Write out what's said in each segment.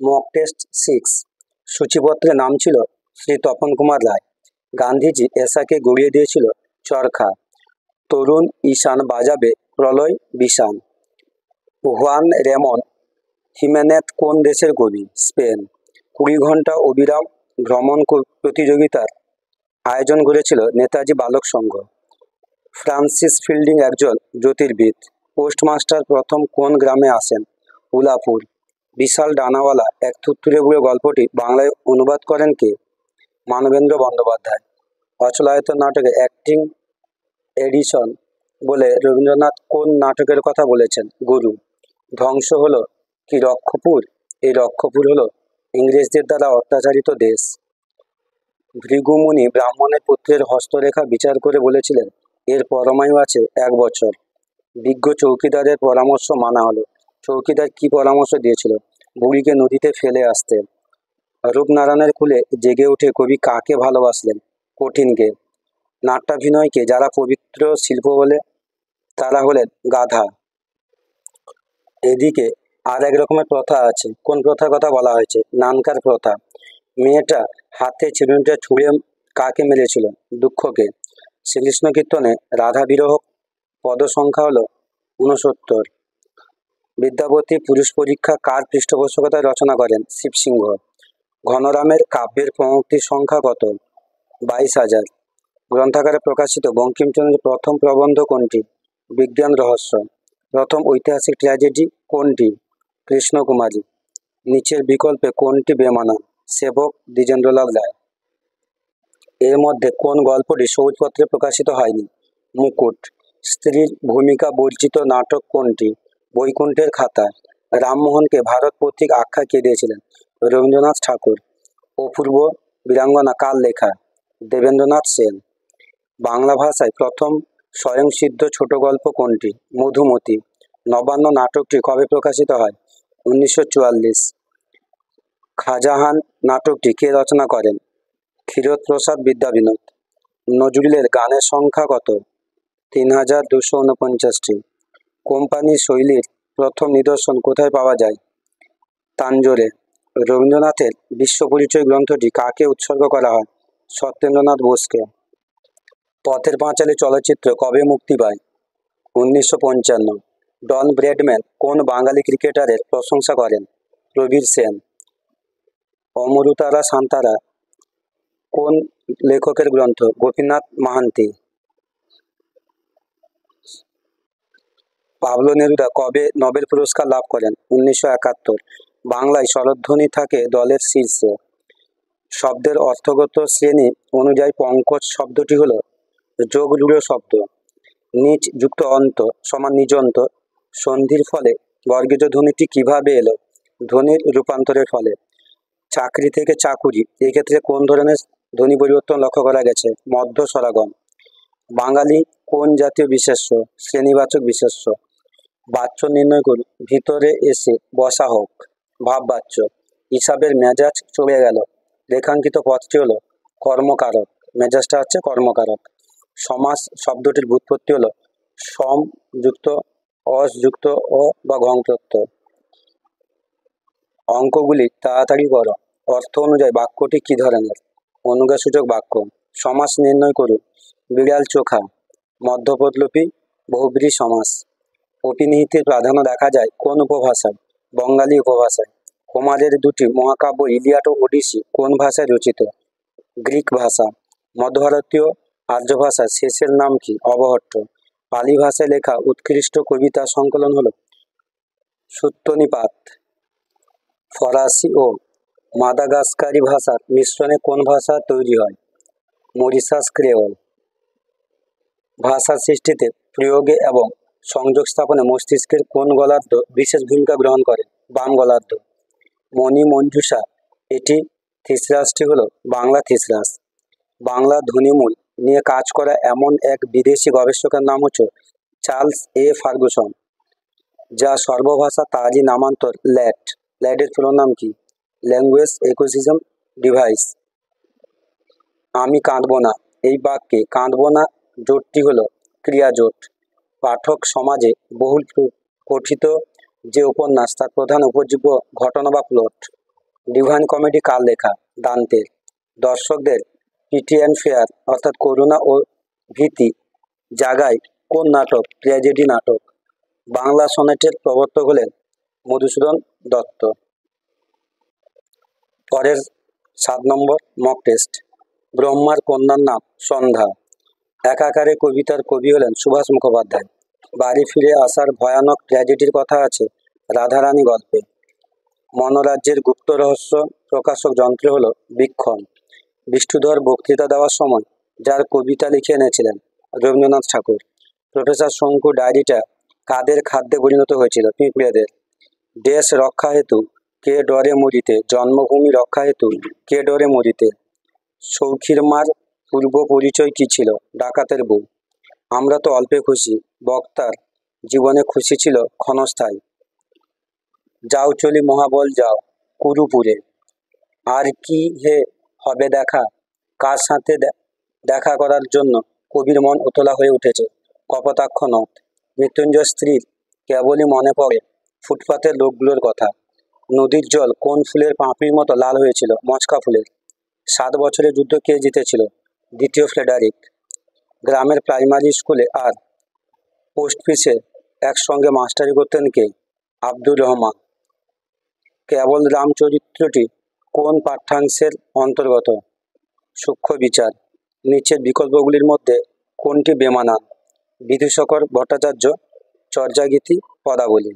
Mock test 6। সূচিপত্রে নাম ছিল শ্রী তপন কুমার রায়। গান্ধীজি এসাকে গড়িয়ে দিয়েছিল চরখা। তরুণ ঈশান বাজাবে প্রলয় বিষাণ। হুয়ান রেমন হিমেনেজ কোন দেশের কবি? স্পেন। 20 ঘন্টা অবিরাম ভ্রমণ প্রতিযোগিতার আয়োজন করেছিল নেতাজি বালক সংঘ। ফ্রান্সিস ফিল্ডিং একজন জ্যোতির্বিদ। পোস্টমাস্টার প্রথম কোন গ্রামে আসেন? উলাপুর। বিশাল ডানাওয়ালা এক থুত্তুরে বুড়ো গল্পটি বাংলায় অনুবাদ করেন কে? মানবেন্দ্র বন্দ্যোপাধ্যায়। অচলায়তন নাটকে অ্যাক্টিং এডিশন বলে রবীন্দ্রনাথ কোন নাটকের কথা বলেছেন? গুরু। ধ্বংস হলো কি রক্ষপুর? এই রক্ষপুর হলো ইংরেজদের দ্বারা অত্যাচারিত দেশ। ভৃগুমুনি ব্রাহ্মণের পুত্রের হস্তরেখা বিচার করে বলেছিলেন এর পরমায়ু আছে 1 বছর। বিজ্ঞ চৌকিদারের পরামর্শ মানা হলো। চৌকিদার কি পরামর্শ দিয়েছিল? বুড়িকে নদীতে ফেলে আসতে। রূপনারায়ণের কুলে জেগে উঠে কবি কাকে ভালোবাসলেন? কঠিনকে। নাট্যাভিনয়কে যারা পবিত্র শিল্প বলে তারা হলেন গাধা। এদিকে আর এক রকমের প্রথা আছে। কোন প্রথার কথা বলা হয়েছে? নানকার প্রথা। মেয়েটা হাতে চিরুনিটা ছুঁড়ে কাকে মেরেছিল? দুঃখকে। শ্রীকৃষ্ণ কীর্তনে রাধা বিরহ পদ সংখ্যা হলো 69। বিদ্যাপতি পুরুষ পরীক্ষা কার পৃষ্ঠপোষকতায় রচনা করেন? শিবসিংহ। ঘনরামের কাব্যের প্রমুক্তির সংখ্যা কত? 22,000। গ্রন্থাগারে প্রকাশিত বঙ্কিমচন্দ্রের প্রথম প্রবন্ধ কোনটি? বিজ্ঞান রহস্য। প্রথম ঐতিহাসিক ট্র্যাজেডি কোনটি? কৃষ্ণকুমারী। নিচের বিকল্পে কোনটি বেমানান? সেবক দ্বিজেন্দ্রলাল রায়। এর মধ্যে কোন গল্পটি সবুজপত্রে প্রকাশিত হয়নি? মুকুট। স্ত্রীর ভূমিকা বর্জিত নাটক কোনটি? বৈকুণ্ঠের খাতা। রামমোহনকে ভারত পথিক আখ্যা কে দিয়েছিলেন? রবীন্দ্রনাথ ঠাকুর। অপূর্ব বীরাঙ্গনা কার লেখা? দেবেন্দ্রনাথ সেন। বাংলা ভাষায় প্রথম স্বয়ংসিদ্ধ ছোট গল্প কোনটি? মধুমতি। নবান্ন নাটকটি কবে প্রকাশিত হয়? 1944। খাজাহান নাটকটি কে রচনা করেন? ক্ষীরোদপ্রসাদ বিদ্যাবিনোদ। নজরুলের গানের সংখ্যা কত? 3249টি। কোম্পানি শৈলীর প্রথম নিদর্শন কোথায় পাওয়া যায়? তাঞ্জোরে। রবীন্দ্রনাথের বিশ্ব পরিচয় গ্রন্থটি কাকে উৎসর্গ করা হয়? সত্যেন্দ্রনাথ বোসকে। পথের পাঁচালী চলচ্চিত্র কবে মুক্তি পায়? 1955। ডন ব্র্যাডম্যান কোন বাঙালি ক্রিকেটারের প্রশংসা করেন? প্রবীর সেন। অমরুতারা সান্তারা কোন লেখকের গ্রন্থ? গোপীনাথ মাহান্তি। পাবলো নেরুদা কবে নোবেল পুরস্কার লাভ করেন? 1971। বাংলায় স্বরধ্বনি থাকে দলের শীর্ষে। শব্দের অর্থগত শ্রেণী অনুযায়ী পঙ্কজ শব্দটি হলো যোগরূঢ় শব্দ। নিচ যুক্ত অন্ত সমান নিজন্ত। সন্ধির ফলে বর্গীয় ধ্বনিটি কিভাবে এলো? ধ্বনির রূপান্তরের ফলে। চাকরি থেকে চাকুরি এক্ষেত্রে কোন ধরনের ধ্বনি পরিবর্তন লক্ষ্য করা গেছে? মধ্য স্বরাগম। বাঙালি কোন জাতীয় বিশেষ্য? শ্রেণীবাচক বিশেষ্য। বাচ্য নির্ণয় করুন। ভিতরে এসে বসা হোক। ভাববাচ্য। হিসাবের মেজাজ চলে গেল। রেখাঙ্কিত পদটি হলো কর্মকারক। মেজাজটা হচ্ছে কর্মকারক। সমাস শব্দটির ব্যুৎপত্তি হলো সম যুক্ত অস যুক্ত অ বা ঘং প্রত্যয়। অঙ্কগুলি তাড়াতাড়ি করো। অর্থ অনুযায়ী বাক্যটি কি ধরনের? অনুজ্ঞাসূচক বাক্য। সমাস নির্ণয় করুন। বিড়াল চোখা। মধ্যপদলোপী বহুব্রীহি সমাস। অপিনিহিতের প্রাধান্য দেখা যায় কোন উপভাষায়? বঙ্গালী উপভাষায়। হোমারের দুটি মহাকাব্য ইলিয়াড ও ওডিসি কোন ভাষায় রচিত? গ্রিক ভাষা। মধ্যভারতীয় আর্য ভাষার শেষের নাম কি? অবহট্ট। পালি ভাষায় লেখা উৎকৃষ্ট কবিতা সংকলন হলো সূত্রনিপাত। ফরাসি ও মাদাগাস্কারি ভাষার মিশ্রণে কোন ভাষা তৈরি হয়? Mauritius creole. ভাষার সৃষ্টিতে প্রয়োগে এবং সংযোগ স্থাপনে মস্তিষ্কের কোন গলার্ধ বিশেষ ভূমিকা গ্রহণ করে? বাম গলার্ধ। মণি মঞ্জুষা এটি থিসরাসটি হলো বাংলা থিসরাস। বাংলা ধ্বনিমূল নিয়ে কাজ করা এমন এক বিদেশি গবেষকের নাম হচ্ছে চার্লস এ ফার্গুসন। যা সর্বভাষা তাজি নামান্তর ল্যাট। ল্যাটের পুরো নাম কি? Language acquisition device. আমি কাঁদব না এই বাক্যে কাঁদব না জোটটি হলো ক্রিয়াজোট। পাঠক সমাজে বহুল পঠিত যে উপন্যাস তার প্রধান উপজীব্য ঘটনা বা প্লট? ডিভাইন কমেডি কার লেখা? দান্তের। দর্শকদের পিটি অ্যান্ড ফেয়ার অর্থাৎ করুণা ও ভীতি জাগায় কোন নাটক? ট্র্যাজেডি নাটক। বাংলা সনেটের প্রবর্তক হলেন মধুসূদন দত্ত। পরের 7 নম্বর মক টেস্ট। ব্রহ্মার কন্যার নাম সন্ধ্যা। একাকারে কবিতার কবি হলেন সুভাষ মুখোপাধ্যায়। বাড়ি ফিরে আসার ভয়ানক ট্র্যাজেডির কথা আছে রাধারানী গল্পে। মনরাজ্যের গুপ্ত রহস্য প্রকাশক যন্ত্র হলো বীক্ষণ। বিষ্ণুধর বক্তৃতা দেওয়ার সময় যার কবিতা লিখে এনেছিলেন রবীন্দ্রনাথ ঠাকুর। প্রফেসর শঙ্কু ডায়েরিটা কাদের খাদ্যে পরিণত হয়েছিল? পিঁপড়েদের। দেশ রক্ষা হেতু কে ডরে মরিতে, জন্মভূমি রক্ষা হেতু কে ডরে মরিতে। সৌখীর মার পূর্ব পরিচয় কি ছিল? ডাকাতের বউ। আমরা তো অল্পে খুশি, বক্তার জীবনে খুশি ছিল ক্ষণস্থায়ী। যাও চলি মহাবল যাও কুরুপুরে, আর কি হে হবে দেখা, কার সাথে দেখা করার জন্য কবির মন উতলা হয়ে উঠেছে। কপোতাক্ষ নদ। মৃত্যুঞ্জয় স্ত্রীর কেবলই মনে পড়ে ফুটপাতের লোকগুলোর কথা। নদীর জল কোন ফুলের পাঁপড়ির মতো লাল হয়েছিল? মচকা ফুলের। 7 বছরের যুদ্ধ কে জিতেছিল? দ্বিতীয় ফ্রেডারিক। গ্রামের প্রাইমারি স্কুলে আর পোস্ট অফিসে একসঙ্গে মাস্টারি করতেন কে? আব্দুর রহমান। কেবল রাম চরিত্রটি কোন পাঠ্যাংশের অন্তর্গত? সূক্ষ্ম বিচার। নিচের বিকল্পগুলির মধ্যে কোনটি বেমানান? বিদুশঙ্কর ভট্টাচার্য চর্যাগীতি পদাবলী।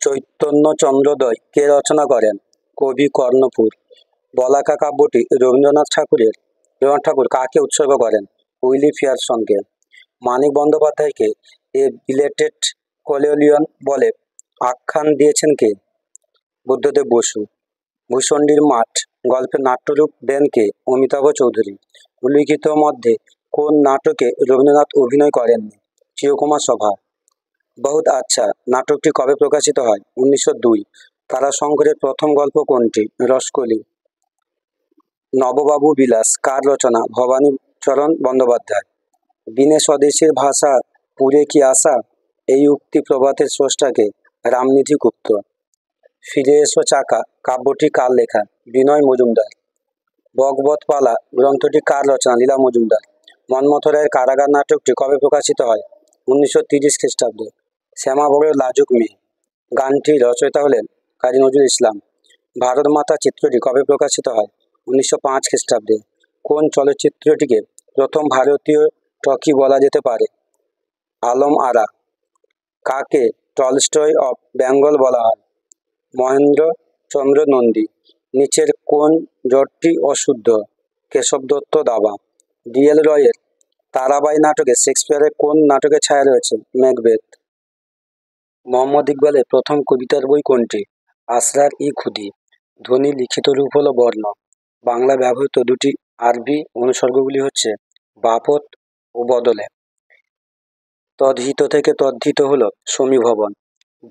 চৈতন্যচন্দ্রোদয় কে রচনা করেন? কবি কর্ণপুর। বলাকা কাব্যটি রবীন্দ্রনাথ ঠাকুর কাকে উৎসর্গ করেন? উইলি পিয়ারসনকে। মানিক বন্দ্যোপাধ্যায়কে এ বিলেটেড কলেলিয়ন বলে আখ্যান দিয়েছেন কে? বুদ্ধদেব বসু। ভূষণ্ডির মাঠ গল্পের নাট্যরূপ দেন কে? অমিতাভ চৌধুরী। উল্লিখিত মধ্যে কোন নাটকে রবীন্দ্রনাথ অভিনয় করেননি? চিরকুমার সভা। বহুত আচ্ছা নাটকটি কবে প্রকাশিত হয়? 1902। তারাশঙ্করের প্রথম গল্প কোনটি? রসকলি। নববাবু বিলাস কার রচনা? ভবানীচরণ বন্দ্যোপাধ্যায়। বিনে স্বদেশীর ভাষা পুরে কি আশা, এই উক্তি প্রভাতের স্রষ্টাকে? রামনিধি গুপ্ত। ফিরে এসো চাকা কাব্যটি কার লেখা? বিনয় মজুমদার। বকবতপালা গ্রন্থটি কার রচনা? লীলা মজুমদার। মন্মথ রায়ের কারাগার নাটকটি কবে প্রকাশিত হয়? 1930 খ্রিস্টাব্দে। শ্যামা বড় লাজুক মেয়ে গানটির রচয়িতা হলেন কাজী নজরুল ইসলাম। ভারত মাতা চিত্রটি কবে প্রকাশিত হয়? 1905 খ্রিস্টাব্দে। কোন চলচ্চিত্রটিকে প্রথম ভারতীয় টকি বলা যেতে পারে? আলম আরা। কাকে টলস্টয় অফ বেঙ্গল বলা হয়? মহেন্দ্রচন্দ্র নন্দী। নিচের কোন জোটটি অশুদ্ধ? কেশব দত্ত দাবা। ডিএল রয়ের তারাবাই নাটকে শেক্সপিয়ারের কোন নাটকের ছায়া রয়েছে? ম্যাকবেথ। মোহাম্মদ ইকবালের প্রথম কবিতার বই কোনটি? আসরার ই খুদি। ধ্বনি লিখিত রূপ হলো বর্ণ। বাংলা ব্যবহৃত দুটি আরবি অনুসর্গগুলি হচ্ছে বাপত ও বদলে। তদ্হিত থেকে তদ্ধিত হলো সমীভবন।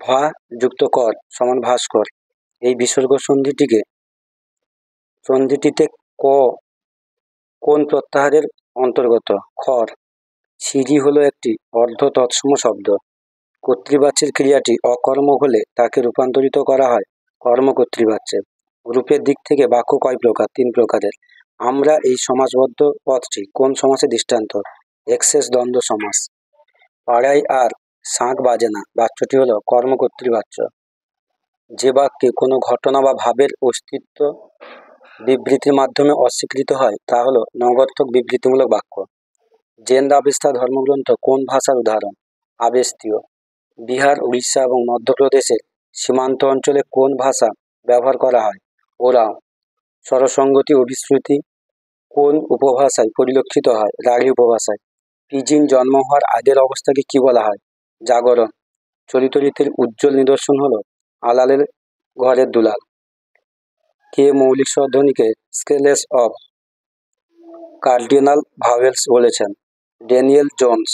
ভা যুক্ত কর সমান ভাস্কর। এই বিসর্গ সন্ধিটিতে ক কোন প্রত্যাহারের অন্তর্গত? খর। সিঁড়ি হলো একটি অর্ধ তৎসম শব্দ। কর্তৃবাচ্যের ক্রিয়াটি অকর্মক হলে তাকে রূপান্তরিত করা হয় কর্মকর্তৃবাচ্যে। রূপের দিক থেকে বাক্য কয় প্রকার? 3 প্রকারের। আমরা এই সমাসবদ্ধ পদটি কোন সমাসের দৃষ্টান্ত? এক্সেস দ্বন্দ্ব সমাস। পাড়ায় আর শাঁখ বাজে না বাক্যটি হলো কর্মকর্তৃবাচ্য। যে বাক্যে কোনো ঘটনা বা ভাবের অস্তিত্ব বিবৃতির মাধ্যমে অস্বীকৃত হয় তা হলো নগর্থক বিবৃতিমূলক বাক্য। জেন আবেস্তা ধর্মগ্রন্থ কোন ভাষার উদাহরণ? আবেস্তীয়। বিহার, উড়িষ্যা এবং মধ্যপ্রদেশের সীমান্ত অঞ্চলে কোন ভাষা ব্যবহার করা হয়? ওরাও। স্বরসঙ্গতি অভিশ্রুতি কোন উপভাষায় পরিলক্ষিত হয়? রাঢ়ী উপভাষায়। পিজিন জন্ম হওয়ার আগের অবস্থাকে কি বলা হয়? জাগরণ। চলিত রীতির উজ্জ্বল নিদর্শন হলো আলালের ঘরের দুলাল। কে মৌলিক স্বরধ্বনিকে স্কেলেস অফ কার্ডিনাল ভাওয়েলস বলেছেন? Daniel Jones.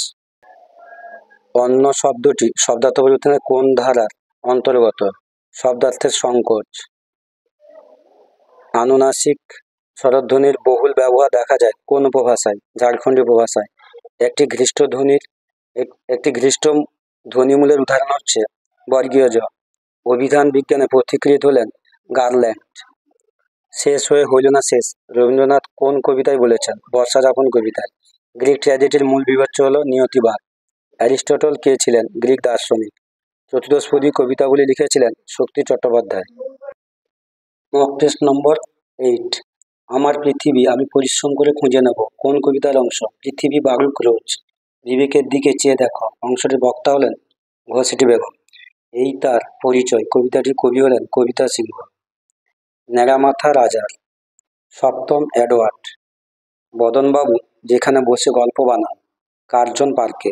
অন্য শব্দটি শব্দার্থ পরিবর্তনের কোন ধারার অন্তর্গত? শব্দার্থের সংকোচ। আনুনাসিক স্বরধ্বনির বহুল ব্যবহার দেখা যায় কোন উপভাষায়? ঝাড়খণ্ডী উপভাষায়। একটি ঘৃষ্ট ধ্বনিমূলের উদাহরণ হচ্ছে বর্গীয় জ। অভিধান বিজ্ঞানে পথিকৃৎ হলেন গার্ল্যান্ড। শেষ হয়ে হইল না শেষ রবীন্দ্রনাথ কোন কবিতায় বলেছেন? বর্ষা যাপন কবিতায়। গ্রিক ট্র্যাজেডির মূল বিবেচ্য হল নিয়তিবাদ। অ্যারিস্টটল কে ছিলেন? গ্রিক দার্শনিক। চতুর্দশপদী কবিতাগুলি লিখেছিলেন Shakti Chattopadhyay. Mock test number 8। আমার পৃথিবী আমি পরিশ্রম করে খুঁজে নেব কোন কবিতার অংশ? পৃথিবী বালুক রোজ, বিবেকের দিকে চেয়ে দেখো অংশটির বক্তা হলেন ঘসেটি বেগম। এই তার পরিচয় কবিতাটির কবি হলেন কবিতা সিংহ। ন্যাড়ামাথা রাজার। সপ্তম এডওয়ার্ড। বদনবাবু যেখানে বসে গল্প বানান কার্জন পার্কে।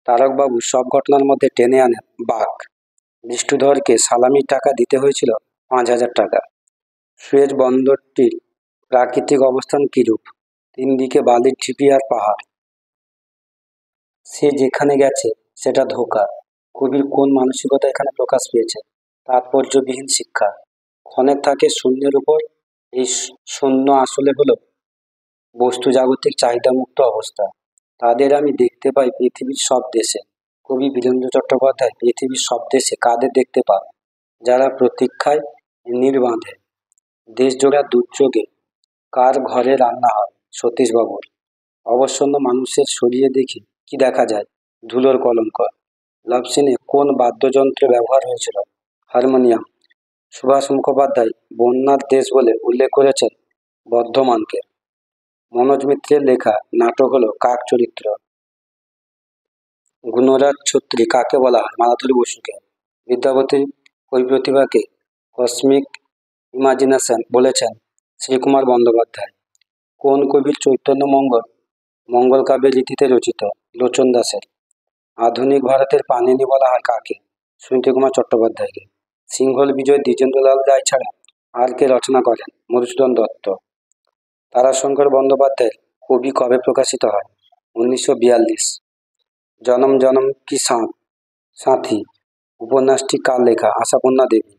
তারকবাবু সব ঘটনার মধ্যে টেনে আনেন বাঘ। বিষ্ণুধরকে সালামির টাকা দিতে হয়েছিল 5,000 টাকা। সুয়েজ বন্দরটির প্রাকৃতিক অবস্থান কিরূপ? 3 দিকে বালির ঢিপি আর পাহাড়। সে যেখানে গেছে সেটা ধোঁকা। কবির কোন মানসিকতা এখানে প্রকাশ পেয়েছে? তাৎপর্যবিহীন শিক্ষা। ক্ষণেক থাকে শূন্যের উপর। এই শূন্য আসলে হলো বস্তু জাগতিক চাহিদামুক্ত অবস্থা। তাদের আমি দেখতে পাই পৃথিবীর সব দেশে। কবি বীরেন্দ্র চট্টোপাধ্যায় পৃথিবীর সব দেশে কাদের দেখতে পান? যারা প্রতীক্ষায় নির্বাঁধে। দেশজোড়া দুর্যোগে কার ঘরে রান্না হয়? সতীশবাবুর। অবসন্ন মানুষের সরিয়ে দেখি কি দেখা যায়? ধুলোর কলঙ্ক। লাভ সিনে কোন বাদ্যযন্ত্র ব্যবহার হয়েছিল? হারমোনিয়াম। সুভাষ মুখোপাধ্যায় বন্যার দেশ বলে উল্লেখ করেছেন বর্ধমানকে। মনোজ মিত্রের লেখা নাটক হলো কাক চরিত্র। গুণরাজ ছত্রী কাকে বলা হয়? মালাধর বসুকে। বিদ্যাপতি ওই প্রতিভাকে কসমিক ইমাজিনেশন বলেছেন শ্রীকুমার বন্দ্যোপাধ্যায়। কোন কবির চৈতন্য মঙ্গল মঙ্গল কাব্যের রীতিতে রচিত? লোচন দাসের। আধুনিক ভারতের পাণিনি বলা হয় কাকে? সুনীতি কুমার চট্টোপাধ্যায়কে। সিংহল বিজয় দ্বিজেন্দ্রলাল রায় ছাড়া আর কে রচনা করেন? মধুসূদন দত্ত। তারাশঙ্কর বন্দ্যোপাধ্যায়ের কবি কবে প্রকাশিত হয়? 1942। জনম জনম কি সাথী উপন্যাসটি কার লেখা? আশাপূর্ণা দেবী।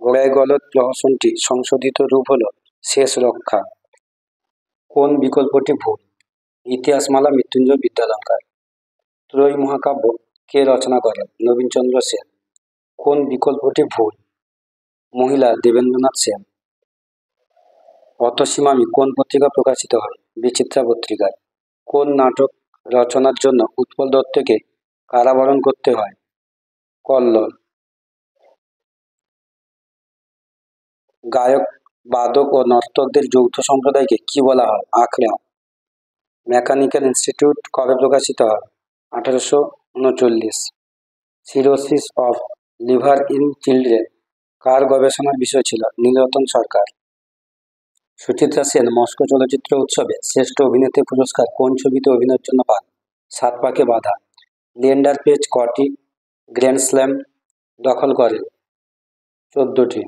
গোড়ায় গলদ প্রহসনটি সংশোধিত রূপ হলো শেষ রক্ষা। কোন বিকল্পটি ভুল? ইতিহাসমালা মৃত্যুঞ্জয় বিদ্যালঙ্কার। ত্রয়ী মহাকাব্য কে রচনা করেন? নবীনচন্দ্র সেন। কোন বিকল্পটি ভুল? মহিলা দেবেন্দ্রনাথ সেন। অতসীমামি কোন পত্রিকা প্রকাশিত হয়? বিচিত্রা পত্রিকায়। কোন নাটক রচনার জন্য উৎপল দত্তকে কারাবরণ করতে হয়? কল্লোল। গায়ক বাদক ও নর্তকদের যৌথ সম্প্রদায়কে কি বলা হয়? আখড়া। মেকানিক্যাল ইনস্টিটিউট কবে প্রকাশিত হয়? 1839। Cirrhosis of liver in children কার গবেষণার বিষয় ছিল? নীলরতন সরকার। সুচিত্রা সেন মস্কো চলচ্চিত্র উৎসবে শ্রেষ্ঠ অভিনেত্রী পুরস্কার কোন ছবিতে অভিনয়ের জন্য পান? সাত পাকে বাঁধা। লিয়েন্ডার পেজ কটি গ্র্যান্ড স্ল্যাম দখল করেন? 14টি।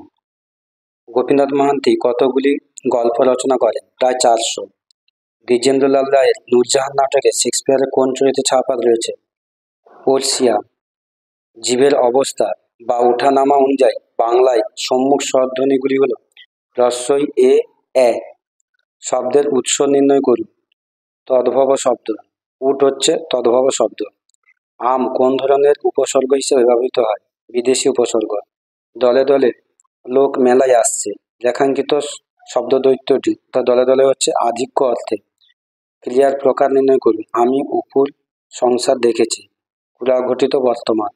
গোপীনাথ মহান্তি কতগুলি গল্প রচনা করেন? প্রায় 400। দ্বিজেন্দ্রলাল রায়ের নূরজাহান নাটকে শেক্সপিয়ারের কোন চরিত্রে ছাপাত রয়েছে? পোর্সিয়া। জীবের অবস্থা বা ওঠানামা অনুযায়ী বাংলায় সম্মুখ স্বরধ্বনিগুলি হল রস্বই এ এ। শব্দের উৎস নির্ণয় করুন। তদ্ভব শব্দ। উট হচ্ছে তদ্ভব শব্দ। আম কোন ধরনের উপসর্গ হিসেবে ব্যবহৃত হয়? বিদেশি উপসর্গ। দলে দলে লোক মেলায় আসছে রেখাঙ্কিত শব্দ দৈত্যটি তা দলে দলে হচ্ছে আধিক্য অর্থে। ক্রিয়ার প্রকার নির্ণয় করুন। আমি উপর সংসার দেখেছি। পুরা ঘটিত বর্তমান।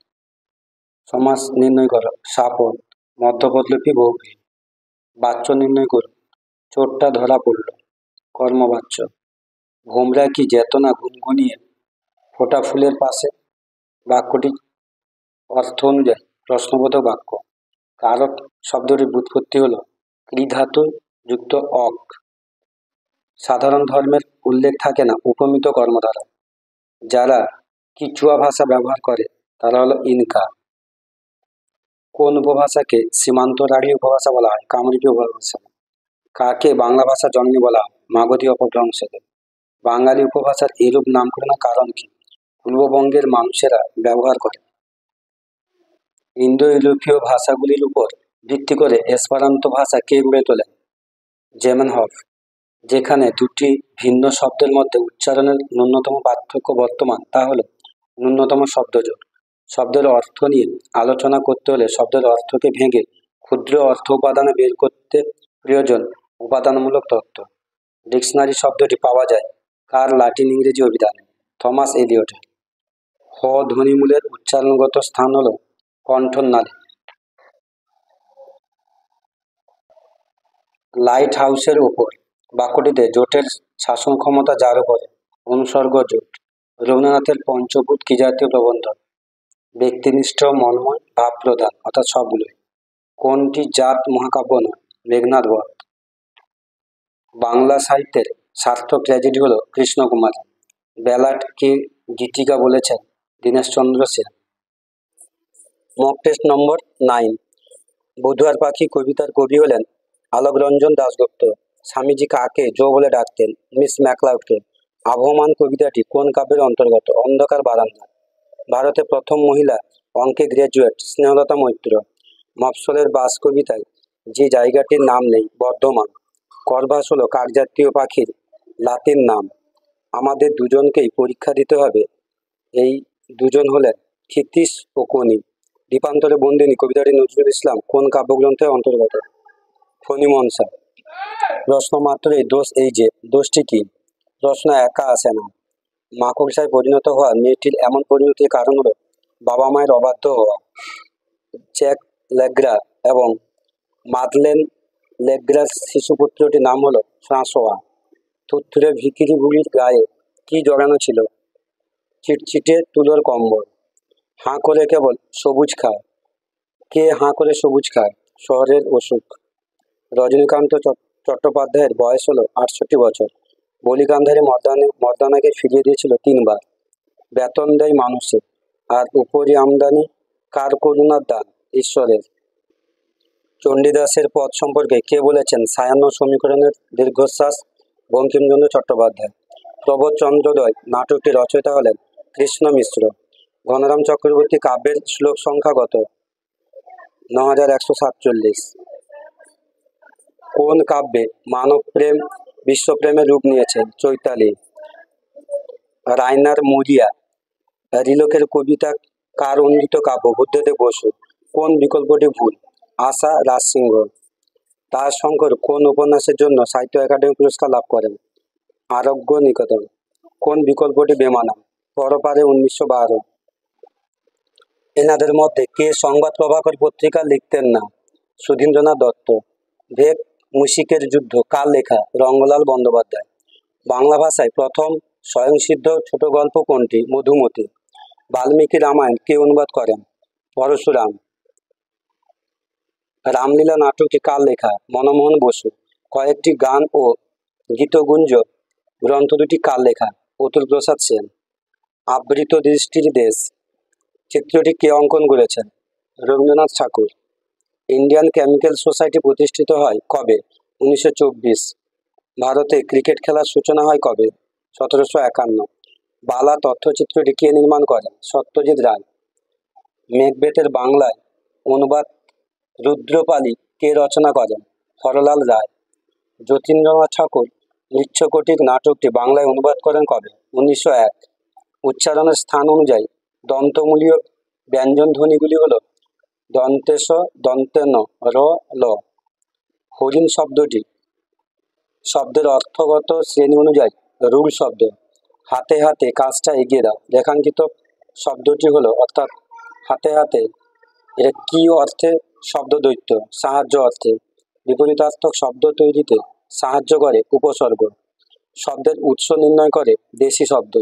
সমাস নির্ণয় করো। সাপদ মধ্যপদলোপী বহুব্রী। বাচ্য নির্ণয় করুন। চোরটা ধরা পড়ল। কর্মবাচ্য। ভোমরা কি যেত না গুনগুনিয়ে ফোটা ফুলের পাশে? বাক্যটি অর্থ অনুযায়ী প্রশ্নবোধক বাক্য। কারক শব্দটির ব্যুৎপত্তি হল কৃধাতু যুক্ত অক। সাধারণ ধর্মের উল্লেখ থাকে না উপমিত কর্ম দ্বারা। যারা কিচুয়া ভাষা ব্যবহার করে তারা হলো ইনকা। কোন উপভাষাকে সীমান্তরাঢ়ী উপভাষা বলা হয়? কামরূপী উপভাষা। কাকে বাংলা ভাষা জননী বলা হয়? মাগধী অপভ্রংশকে। বাঙালি উপভাষার এরূপ নামকরণের কারণ কি? পূর্ববঙ্গের মানুষেরা ব্যবহার করে। ইন্দো ইউরোপীয় ভাষাগুলির উপর ভিত্তি করে এসপারান্তো ভাষা কে গড়ে তোলেন? জেমেনহফ। যেখানে দুটি ভিন্ন শব্দের মধ্যে উচ্চারণের ন্যূনতম পার্থক্য বর্তমান তা হল ন্যূনতম শব্দজোড়। শব্দের অর্থ নিয়ে আলোচনা করতে হলে শব্দের অর্থকে ভেঙে ক্ষুদ্র অর্থ উপাদানে বের করতে প্রয়োজন উপাদানমূলক তত্ত্ব। ডিকশনারি শব্দটি পাওয়া যায় কার লাটিন ইংরেজি অভিধানে? থমাস এলিয়টের। হ ধ্বনিমূলের উচ্চারণগত স্থান হল কণ্ঠনালী। লাইট হাউসের উপর বাক্যটিতে জোটের শাসন ক্ষমতা যার উপরে? অনুসর্গ জোট। রবীন্দ্রনাথের পঞ্চভূত কি জাতীয় প্রবন্ধ? ব্যক্তিনিষ্ঠ, মন্ময়, ভাব প্রধান, অর্থাৎ সবগুলোই। কোনটি জাত মহাকাব্য নয়? মেঘনাদ বধ। বাংলা সাহিত্যের সার্থক ট্র্যাজেডি হলো কৃষ্ণকুমারী। ব্যালাড কে গীতিকা বলেছেন? দীনেশচন্দ্র সেন। মক টেস্ট নম্বর 9। বধুয়ার পাখি কবিতার কবি হলেন আলোকরঞ্জন দাশগুপ্ত। স্বামীজি কাকে জো বলে ডাকতেন? মিস ম্যাকলাউডকে। আবহমান কবিতাটি কোন কাব্যের অন্তর্গত? অন্ধকার বারান্দা। ভারতের প্রথম মহিলা অঙ্কে গ্র্যাজুয়েট স্নেহলতা মৈত্র। মফস্বলের বাস কবিতায় যে জায়গাটির নাম নেই? বর্ধমান। করভাস হলো কাক জাতীয় পাখির লাতিন নাম। আমাদের দুজনকেই পরীক্ষা দিতে হবে, এই দুজন হলেন ক্ষিতীশ ও কনি। দ্বীপান্তরে বন্দিনী কবিতাটি নজরুল ইসলাম কোন কাব্যগ্রন্থের অন্তর্গত? ফণিমনসা। প্রশ্ন মাত্রই দোষ এই যে, দোষটি কি? প্রশ্ন একা আসে না। মাকড়সায় পরিণত হওয়া মেয়েটির এমন পরিণতির কারণ হলো বাবা মায়ের অবাধ্য হওয়া। জ্যাক লেগ্রা এবং মাদলেন লেগ্রার শিশুপুত্রটির নাম হলো ফ্রাঁসোয়া। থুরথুরে ভিখিরি বুড়ির গায়ে কি জড়ানো ছিল? চিটচিটে তুলোর কম্বল। হাঁ করে কেবল সবুজ খায়। কে হাঁ করে সবুজ খায়? শহরের অসুখ। রজনীকান্ত চট্টোপাধ্যায়ের বয়স হলো 68 বছর। বলিগান্ধারী মর্দানাকে ফিরিয়ে দিয়েছিল 3 বার। বেতন দেয় মানুষে, আর উপরি আমদানি কার করুণার দান? ঈশ্বরের। চণ্ডীদাসের পদ সম্পর্কে কে বলেছেন? ছায়ান্ন সমীকরণের দীর্ঘশ্বাস বঙ্কিমচন্দ্র চট্টোপাধ্যায়। প্রবোধ চন্দ্রোদয় নাটকটি রচয়িতা হলেন কৃষ্ণ মিশ্র। ঘনরাম চক্রবর্তী কাব্যের শ্লোক সংখ্যা কত? 9147। কোন কাব্যে মানব প্রেম বিশ্বপ্রেমের রূপ নিয়েছে? চৈতালি। রাইনার মরিয়া রিলোকের কবিতা কার অনূদিত কাব্য? বুদ্ধদেব বসু। কোন বিকল্পটি ভুল? আশা রাজসিংহ। তারাশঙ্কর কোন উপন্যাসের জন্য সাহিত্য একাডেমি পুরস্কার লাভ করেন? আরোগ্য নিকেতন। কোন বিকল্পটি বেমানান? পরপারে 1912। এনাদের মধ্যে কে সংবাদ প্রভাকর পত্রিকা লিখতেন না? সুধীন্দ্রনাথ দত্ত। ভেক মুশিকের যুদ্ধ কার লেখা? রঙ্গলাল বন্দ্যোপাধ্যায়। বাংলা ভাষায় প্রথম স্বয়ংসিদ্ধ ছোট গল্প কোনটি? মধুমতি। বাল্মীকি রামায়ণ কে অনুবাদ করেন? পরশুরাম। রামলীলা নাটকটি কার লেখা? মনমোহন বসু। কয়েকটি গান ও গীতগুঞ্জ গ্রন্থ দুটি কার লেখা? অতুল প্রসাদ সেন। আবৃত দৃষ্টির দেশ চিত্রটি কে অঙ্কন করেছেন? রবীন্দ্রনাথ ঠাকুর। ইন্ডিয়ান কেমিক্যাল সোসাইটি প্রতিষ্ঠিত হয় কবে? 1924। ভারতে ক্রিকেট খেলার সূচনা হয় কবে? 1751। বালা তথ্যচিত্রটি কে নির্মাণ করেন? সত্যজিৎ রায়। মেঘবেতের বাংলায় অনুবাদ রুদ্রপালি কে রচনা করেন? হরলাল রায়। যতীন্দ্রনাথ ঠাকুর মৃচ্ছকটিক নাটকটি বাংলায় অনুবাদ করেন কবে? 1901। উচ্চারণের স্থান অনুযায়ী দন্তমূলীয় ব্যঞ্জন ধ্বনিগুলি হল দন্তেশ, দন্তেন, র, ল। হরিণ শব্দের অর্থগত শ্রেণী অনুযায়ী রুল শব্দ। হাতে হাতে কাজটা এগিয়ে দাও রেখাঙ্কিত শব্দটি হলো অর্থাৎ হাতে হাতে, এটা কি অর্থে? শব্দ দৈত্য। সাহায্য অর্থে। বিপরীতার্থক শব্দ তৈরিতে সাহায্য করে উপসর্গ। শব্দের উৎস নির্ণয় করে দেশি শব্দ।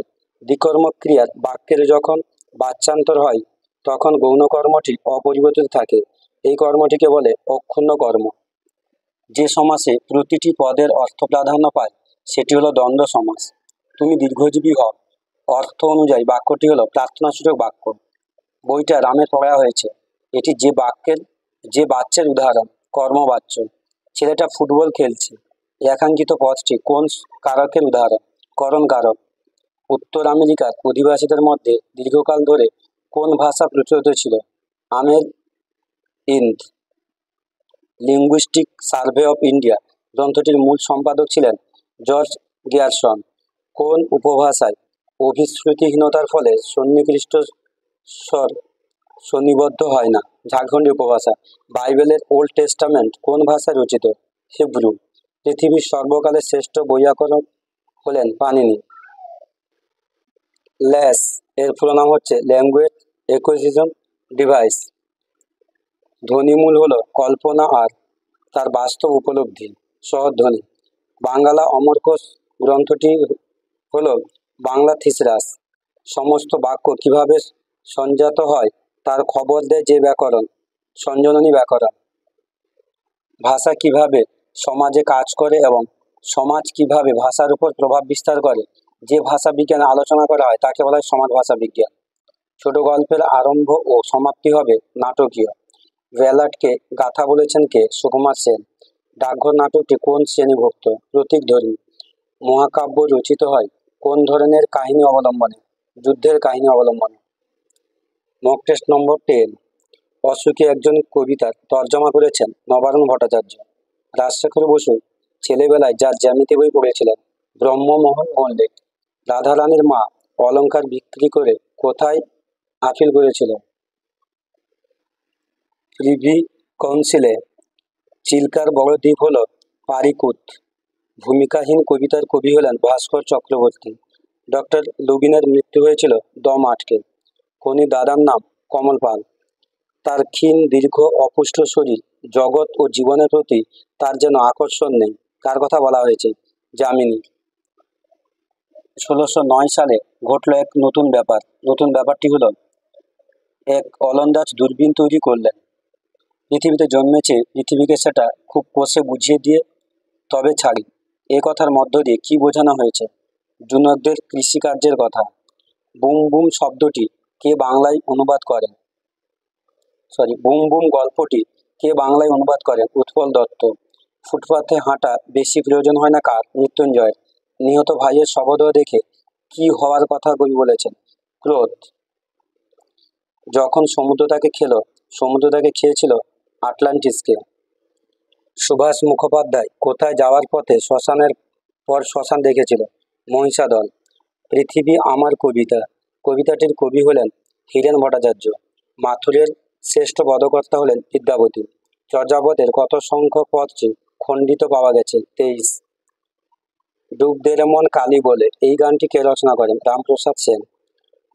দ্বিকর্মক ক্রিয়ার বাক্যের যখন বাচ্যান্তর হয় তখন গৌণকর্মটি অপরিবর্তিত থাকে। এই কর্মটিকে বলে অক্ষুণ্ণ কর্ম। যে সমাসে প্রতিটি পদের অর্থ প্রাধান্য পায় সেটি হলো দ্বন্দ্ব সমাস। তুমি দীর্ঘজীবী হও অর্থ অনুযায়ী বাক্যটি হলো প্রার্থনাসূচক বাক্য। বইটা রামের পড়া হয়েছে, এটি যে বাচ্যের উদাহরণ, কর্মবাচ্য। ছেলেটা ফুটবল খেলছে, একাঙ্কিত পদটি কোন কারকের উদাহরণ? করণ কারক। উত্তর আমেরিকার অধিবাসীদের মধ্যে দীর্ঘকাল ধরে কোন ভাষা প্রচলিত ছিল? আমের ইন্দ। লিঙ্গুইস্টিক সার্ভে অফ ইন্ডিয়া গ্রন্থটির মূল সম্পাদক ছিলেন জর্জ গ্রিয়ারসন। কোন উপভাষায় অভিশ্রুতিহীনতার ফলে সন্নিকৃষ্ট স্বর সন্নিবদ্ধ হয় না। ঝাড়খণ্ডী উপভাষা। বাইবেলের ওল্ড টেস্টামেন্ট কোন ভাষায় রচিত? হিব্রু। পৃথিবীর সর্বকালের শ্রেষ্ঠ বৈয়াকরণ হলেন পাণিনি। ল্যাস এর পুরো নাম হচ্ছে ল্যাঙ্গুয়েজ অ্যাকুইজিশন ডিভাইস। ধ্বনিমূল হলো কল্পনা আর তার বাস্তব উপলব্ধি। সহধ্বনি। বাংলা অমরকোষ গ্রন্থটি হলো বাংলা থিসরাস। সমস্ত বাক্য কিভাবে সঞ্জাত হয় তার খবর দেয় যে ব্যাকরণ, সঞ্জননী ব্যাকরণ। ভাষা কিভাবে সমাজে কাজ করে এবং সমাজ কিভাবে ভাষার উপর প্রভাব বিস্তার করে যে ভাষা বিজ্ঞানে আলোচনা করা হয় তাকে বলা হয় সমাজ ভাষা বিজ্ঞান। ছোট গল্পের আরম্ভ ও সমাপ্তি হবে নাটকীয়। ব্যালাটকে গাথা বলেছেন কে? সুকুমার সেন। ডাকঘর নাটকটি কোন শ্রেণীভুক্ত? প্রতীকধর্মী। মহাকাব্য রচিত হয় কোন ধরনের কাহিনী অবলম্বনে? যুদ্ধের কাহিনী অবলম্বনে। মক টেস্ট নম্বর 10। অসুখী একজন কবিতার তর্জমা করেছেন নবারুণ ভট্টাচার্য। রাজশেখর বসু ছেলেবেলায় যার জ্যামিতি বই পড়েছিলেন ব্রহ্মমোহন মল্লিক। রাধারানীর মা অলংকার বিক্রি করে কোথায় আপিল করেছিল? প্রিভি কাউন্সিলে। চিল্কার বড় দ্বীপ হল পারিকুত। ভূমিকাহীন কবিতার কবি হলেন ভাস্কর চক্রবর্তী। ডক্টর লুবিনের মৃত্যু হয়েছিল দম আটকে। খনি দাদার নাম কমল পাল। তার ক্ষীণ দীর্ঘ অপুষ্ট শরীর, জগৎ ও জীবনের প্রতি তার যেন আকর্ষণ নেই। কার কথা বলা হয়েছে? যামিনী। 1609 সালে ঘটল এক নতুন ব্যাপার। নতুন ব্যাপারটি হলো এক ওলন্দাজ দূরবীন তৈরি করলেন। পৃথিবীতে জন্মেছে, পৃথিবীকে সেটা খুব কষে বুঝিয়ে দিয়ে তবে ছাড়ি। এ কথার মধ্য দিয়ে কি বোঝানো হয়েছে? জুনকদের কৃষিকার্যের কথা। বুম বুম শব্দটি কে বাংলায় অনুবাদ করেন? বুম বুম গল্পটি কে বাংলায় অনুবাদ করেন? উৎপল দত্ত। ফুটপাথে হাঁটা বেশি প্রয়োজন হয় না কার? মৃত্যুঞ্জয়ের। নিহত ভাইয়ের শবদেহ দেখে কি হওয়ার কথা কবি বলেছেন? ক্রোধ। যখন সমুদ্র তাকে খেলো, সমুদ্র তাকে খেয়েছিল আটলান্টিসকে। সুভাষ মুখোপাধ্যায় কোথায় যাওয়ার পথে শ্মশানের পর শ্মশান দেখেছিল? মহিষাদল। পৃথিবী আমার কবিতা কবিতাটির কবি হলেন হীরেন ভট্টাচার্য। মাথুরের শ্রেষ্ঠ পদকর্তা হলেন বিদ্যাপতি। চর্যাপদের কত সংখ্যক পদটি খণ্ডিত পাওয়া গেছে? 23। ডুব দে রে মন কালী বলে এই গানটি কে রচনা করেন? রামপ্রসাদ সেন।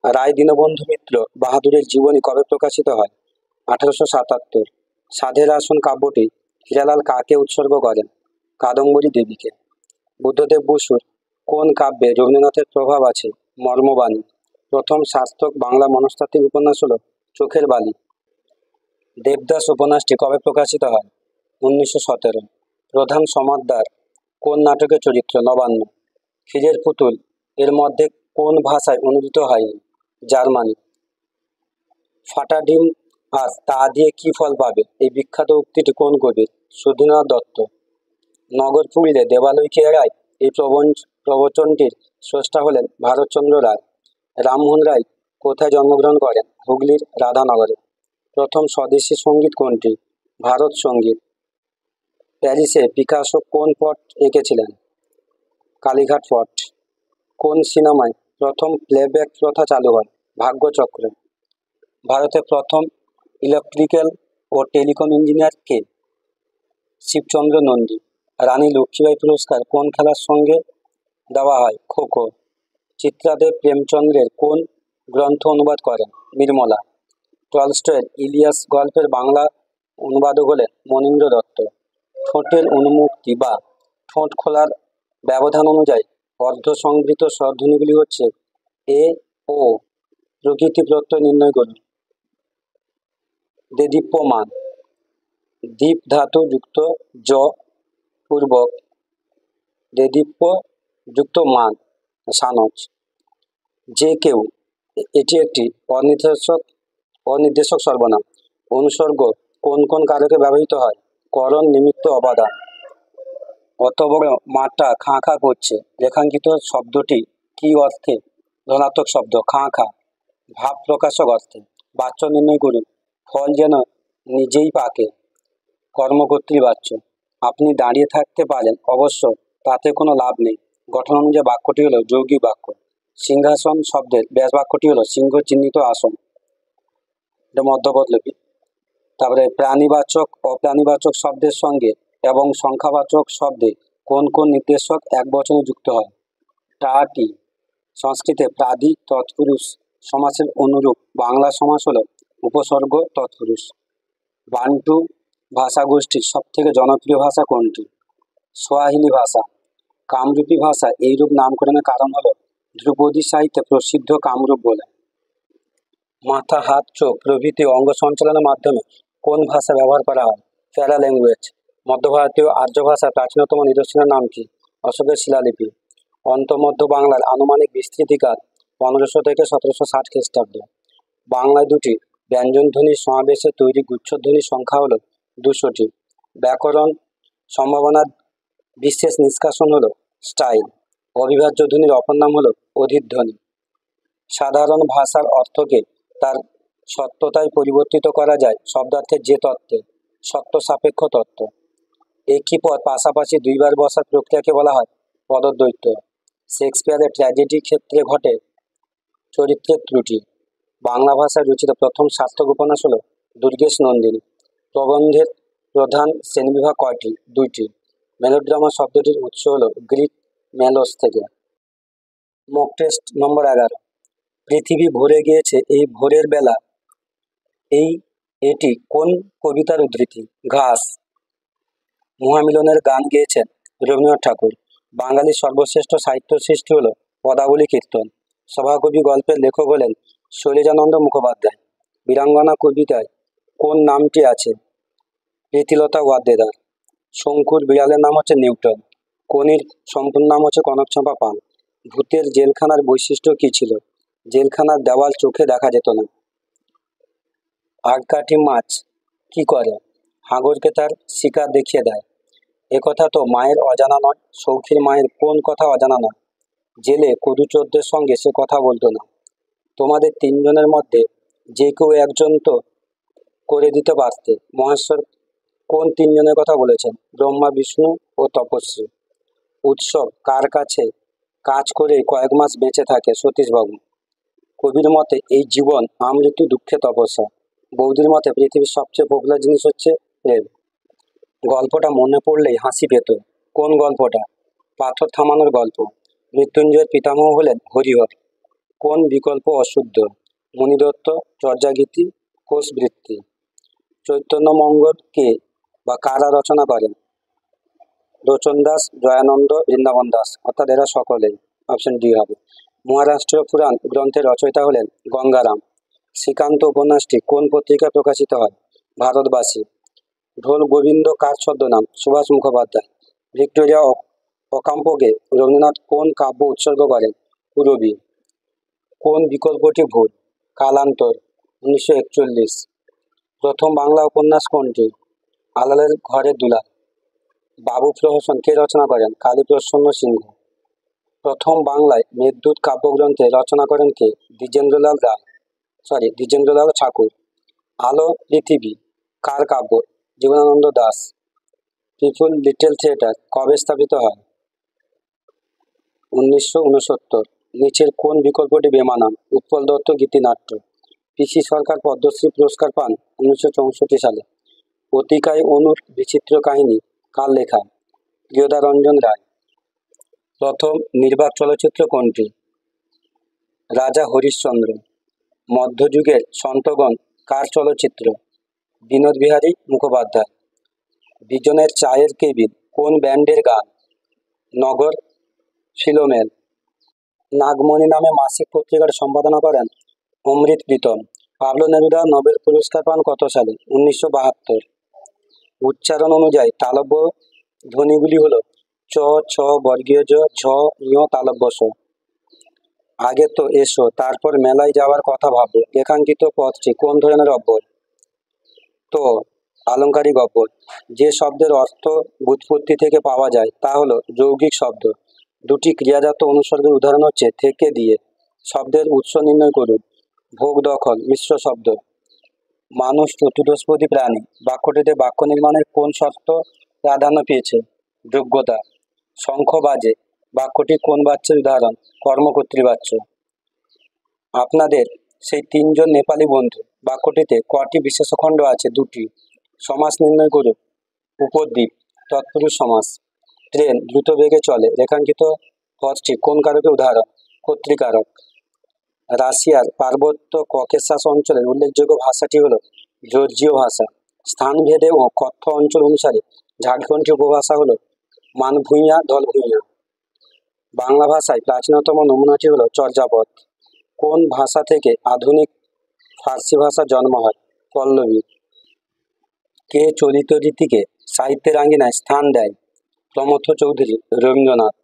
রায় দীনবন্ধু মিত্র বাহাদুরের জীবনী কবে প্রকাশিত হয়? 1877। সাধের আসন কাব্যটি হীরালাল কাকে উৎসর্গ করেন? কাদম্বরী দেবীকে। বুদ্ধদেব বসুর কোন কাব্যে রবীন্দ্রনাথের প্রভাব আছে? মর্মবাণী। প্রথম সার্থক বাংলা মনস্তাত্ত্বিক উপন্যাস হল চোখের বালি। দেবদাস উপন্যাসটি কবে প্রকাশিত হয়? 1917। প্রধান সমাদদার কোন নাটকের চরিত্র? নবান্ন। ক্ষীরের পুতুল এর মধ্যে কোন ভাষায় অনুদিত হয়নি? জার্মানি। ফাটা ডিম আর তা দিয়ে কি ফল পাবে এই বিখ্যাত উক্তিটি কোন কবির? সুধীন্দ্রনাথ দত্ত। নগর পুরীতে দেবালয় কে রায় এই প্রবচনটির স্রষ্টা হলেন ভারতচন্দ্র রায়। রামমোহন রায় কোথায় জন্মগ্রহণ করেন? হুগলির রাধানগরে। প্রথম স্বদেশী সঙ্গীত কোনটি? ভারত সঙ্গীত। প্যারিসে পিকাসো কোন পট এঁকেছিলেন? কালীঘাট পট। কোন সিনেমায় প্রথম প্লেব্যাক প্রথা চালু হয়? ভাগ্যচক্র। ভারতের প্রথম ইলেকট্রিক্যাল ও টেলিকম ইঞ্জিনিয়ার কে? শিবচন্দ্র নন্দী। রানী লক্ষ্মীবাঈ পুরস্কার কোন খেলার সঙ্গে দেওয়া হয়? খো খো। চিত্রাদেব প্রেমচন্দ্রের কোন গ্রন্থ অনুবাদ করেন? নির্মলা। টলস্টয়ের ইলিয়াস গল্পের বাংলা অনুবাদক হলেন মনীন্দ্র দত্ত। ঠোঁটের উন্মুক্তি বা ঠোঁট খোলার ব্যবধান অনুযায়ী অর্ধসংবৃত স্বরধ্বনিগুলি হচ্ছে এ ও। প্রকৃতি প্রত্যয় নির্ণয় করুন। দেদীপ্যমান। দীপ ধাতু যুক্ত জ পূর্বক দেদীপ্য যুক্ত মান সানজ। যে কেউ এটি একটি অনির্দেশক সর্বনাম। অনুসর্গ কোন কোন কারকে ব্যবহৃত হয়? করণ, নিমিত্ত, অপাদান। অত বড় মাঠটা খাঁ খাঁ করছে রেখাঙ্কিত শব্দটি কি অর্থে? ধনাত্মক শব্দ। খাঁ খাঁ ভাব প্রকাশক অর্থে। বাচ্য নির্ণয় করুন। ফল যেন নিজেই পাকে। কর্মকর্তৃবাচ্য। আপনি দাঁড়িয়ে থাকতে পারেন, অবশ্য তাতে কোনো লাভ নেই। গঠন অনুযায়ী বাক্যটি হলো যৌগিক বাক্য। সিংহাসন শব্দের ব্যাস বাক্যটি হলো সিংহ চিহ্নিত আসন। এটা মধ্যপদলোপী। তারপরে প্রাণীবাচক অপ্রাণীবাচক শব্দের সঙ্গে এবং সংখ্যাবাচক শব্দে কোন কোন নির্দেশক এক বচনে যুক্ত হয়? টাটি। সংস্কৃতে প্রাদি তৎপুরুষ সমাসের অনুরূপ বাংলা সমাস হল উপসর্গ তৎপুরুষ। বান্টু ভাষাগোষ্ঠীর সবথেকে জনপ্রিয় ভাষা কোনটি? সোয়াহিলি ভাষা। কামরূপী ভাষা এইরূপ নামকরণের কারণ হলো ধ্রুপদী সাহিত্যে প্রসিদ্ধ কামরূপ বলে। মাথা, হাত, চোখ প্রভৃতি অঙ্গ সঞ্চালনের মাধ্যমে কোন ভাষা ব্যবহার করা হয়? প্যারা ল্যাঙ্গুয়েজ। মধ্য ভারতীয় আর্য ভাষার প্রাচীনতম নিদর্শনের নাম কি? অশোকের শিলালিপি। অন্তর্মধ্য বাংলার আনুমানিক বিস্তৃতিকাল 1500 থেকে 1760 খ্রিস্টাব্দ। বাংলায় দুটি ব্যঞ্জনধ্বনির সমাবেশে তৈরি গুচ্ছধ্বনির সংখ্যা হলো 200টি। ব্যাকরণ সম্ভাবনার বিশেষ নিষ্কাশন হলো স্টাইল। অবিভাজ্য ধ্বনির অপর নাম হলো অধিধ্বনি। সাধারণ ভাষার অর্থকে তার সত্যতায় পরিবর্তিত করা যায় শব্দার্থের যে তত্ত্বে, সত্য সাপেক্ষ তত্ত্ব। একই পদ পাশাপাশি দুইবার বসার প্রক্রিয়াকে বলা হয় পদদ্বৈত। শেক্সপিয়ারের ট্র্যাজেডি ক্ষেত্রে ঘটে চরিত্রের ত্রুটি। বাংলা ভাষায় রচিত প্রথম সার্থক উপন্যাস হলো দুর্গেশ নন্দিনী। প্রবন্ধের প্রধান শ্রেণীবিভাগ কয়টি? 2টি। মেলোড্রামা শব্দটির উৎস হলো গ্রিক মেলোস থেকে। মক টেস্ট নম্বর 11। পৃথিবী ভরে গিয়েছে এই ভোরের বেলা, এটি কোন কবিতার উদ্ধৃতি? ঘাস। মহামিলনের গান গেয়েছেন রবীন্দ্রনাথ ঠাকুর। বাঙালির সর্বশ্রেষ্ঠ সাহিত্য সৃষ্টি হলো পদাবলী কীর্তন। সভাকবি গল্পের লেখক হলেন শৈলজানন্দ মুখোপাধ্যায়। বীরাঙ্গনা কবিতায় কোন নামটি আছে? প্রীতিলতা ওয়াদ্দেদার। শঙ্কুর বিড়ালের নাম হচ্ছে নিউটন। কনির সম্পূর্ণ নাম হচ্ছে কনকচাঁপা পান। ভূতের জেলখানার বৈশিষ্ট্য কি ছিল? জেলখানার দেওয়াল চোখে দেখা যেত না। আগকাঠি মাছ কি করে? হাঙরকে তার শিকার দেখিয়ে দেয়। একথা তো মায়ের অজানা নয়। সৌখীর মায়ের কোন কথা অজানা নয়? জেলে কদুচোরদের সঙ্গে সে কথা বলতো না। তোমাদের তিনজনের মধ্যে যে কেউ একজন তো করে দিতে পারতে। মহেশ্বর কোন তিনজনের কথা বলেছেন? ব্রহ্মা, বিষ্ণু ও তপস্বী। উৎসব কার কাছে কাজ করে কয়েক মাস বেঁচে থাকে? সতীশবাবু। কবির মতে এই জীবন আমৃত্যু দুঃখে তপস্যা। বৌদির মতে পৃথিবীর সবচেয়ে পপুলার জিনিস হচ্ছে প্রেম। গল্পটা মনে পড়লেই হাসি পেত। কোন গল্পটা? পাথর থামানোর গল্প। মৃত্যুঞ্জয়ের পিতামহ হলেন হরিহর। কোন বিকল্প অশুদ্ধ? মণিদত্ত, চর্যাগীতি, কোষবৃত্তি। চৈতন্যমঙ্গল কে বা কারা রচনা করেন? রোচন দাস, জয়ানন্দ, বৃন্দাবন দাস, অর্থাৎ এরা সকলেই। অপশন ডি হবে। মহারাষ্ট্র পুরাণ গ্রন্থের রচয়িতা হলেন গঙ্গারাম। শ্রীকান্ত উপন্যাসটি কোন পত্রিকায় প্রকাশিত হয়? ভারতবাসী। ঢোল গোবিন্দ কার ছদ্মনাম? সুভাষ মুখোপাধ্যায়। ভিক্টোরিয়া অকাম্পোকে রবীন্দ্রনাথ কোন কাব্য উৎসর্গ করেন? পূরবী। কোন বিকল্পটি ভুল? কালান্তর, 1941। প্রথম বাংলা উপন্যাস কোনটি? আলালের ঘরে দুলাল। বাবু প্রহসন কে রচনা করেন? কালীপ্রসন্ন সিংহ। প্রথম বাংলায় মেঘদূত কাব্যগ্রন্থে রচনা করেন কে? দ্বিজেন্দ্রলাল ঠাকুর। আলো পৃথিবী কার কাব্য? জীবনানন্দ দাশ। পিপুল লিটল থিয়েটার কবে স্থাপিত হয়? 1969। নিচের কোন বিকল্পটি বেমানান? উৎপল দত্ত গীতিনাট্য। পিসি সরকার পদ্মশ্রী পুরস্কার পান 1964 সালে। অতিকায় অনুর বিচিত্র কাহিনী কার লেখা? প্রিয়দারঞ্জন রায়। প্রথম নির্বাক চলচ্চিত্র কোনটি? রাজা হরিশ্চন্দ্র। মধ্যযুগের সন্তগণ কার চলচ্চিত্র? বিনোদ বিহারী মুখোপাধ্যায়। বিজনের চায়ের কেবিন কোন ব্যান্ডের গান? নগর ফিলোমেল। নাগমণি নামে মাসিক পত্রিকার সম্পাদনা করেন অমৃত প্রীতম। পাবলো নেরুদা নোবেল পুরস্কার পান কত সালে? 1972। উচ্চারণ অনুযায়ী তালব্য ধ্বনিগুলি হলো চ, ছ, বর্গীয় জ, ঝ, ঞ, তালব্য স। আগে তো এসো, তারপর মেলায় যাওয়ার কথা ভাবো রেখাঙ্কিত পদটি কোন ধরনের অব্যয়? তো আলংকারিক অব্যয়। যে শব্দের অর্থ ব্যুৎপত্তি থেকে পাওয়া যায় তা হলো যৌগিক শব্দ। দুটি ক্রিয়াজাত অনুসর্গের উদাহরণ হচ্ছে থেকে দিয়ে। শব্দের উৎস নির্ণয় করুন। ভোগ দখল মিশ্র শব্দ। মানুষ চতুর্দশপদী প্রাণী। বাক্যটিতে বাক্য নির্মাণের কোন শর্ত প্রাধান্য পেয়েছে? যোগ্যতা। শঙ্খ বাজে বাক্যটি কোন বাচ্যের উদাহরণ? কর্মকর্তৃ বাচ্য। আপনাদের সেই তিনজন নেপালি বন্ধু বাক্যটিতে কটি বিশেষ্য খণ্ড আছে? দুটি। সমাস নির্ণয় করুন। উপদ্বীপ তৎপুরুষ সমাস। ট্রেন দ্রুত বেগে চলে, রেখাঙ্কিত পদটি কোন কারকের উদাহরণ? কর্তৃকারক। রাশিয়ার পার্বত্য ককেশাস অঞ্চলের উল্লেখযোগ্য ভাষাটি হল জর্জীয় ভাষা। স্থানভেদে ও কথ্য অঞ্চল অনুসারে ঝাড়খণ্ডী উপভাষা হল মানভূঁইয়া ধলভূঁইয়া। বাংলা ভাষায় প্রাচীনতম নমুনাটি হল চর্যাপদ। কোন ভাষা থেকে আধুনিক ফার্সি ভাষার জন্ম হয়? পল্লবী। কে চলিত রীতিকে সাহিত্যের আঙ্গিনায় স্থান দেয়? প্রমথ চৌধুরী, রবীন্দ্রনাথ।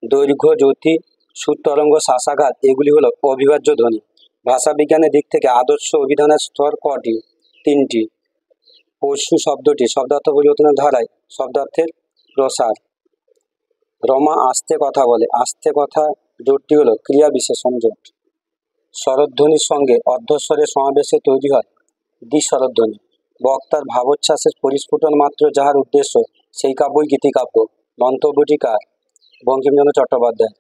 দৈর্ঘ্য, জ্যোতি, সুর, তরঙ্গ, শ্বাসাঘাত এগুলি হলো অবিভাজ্য ধ্বনি। ভাষাবিজ্ঞানের দিক থেকে আদর্শ অভিধানের স্তর কটি? তিনটি। পশু শব্দটি শব্দার্থ পরিবর্তনের ধারায় শব্দার্থের প্রসার। রমা আস্তে কথা বলে, আস্তে কথা জোটটি হলো ক্রিয়া বিশেষণ জোট। স্বরধ্বনির সঙ্গে অর্ধস্বরের সমাবেশে তৈরি হয় দ্বিস্বরধ্বনি। বক্তার ভাবোচ্ছ্বাসের পরিস্ফুটন মাত্র যাহার উদ্দেশ্য, সেই কাব্যই গীতিকাব্য। মন্তব্যটি কার? বঙ্কিমচন্দ্র চট্টোপাধ্যায়।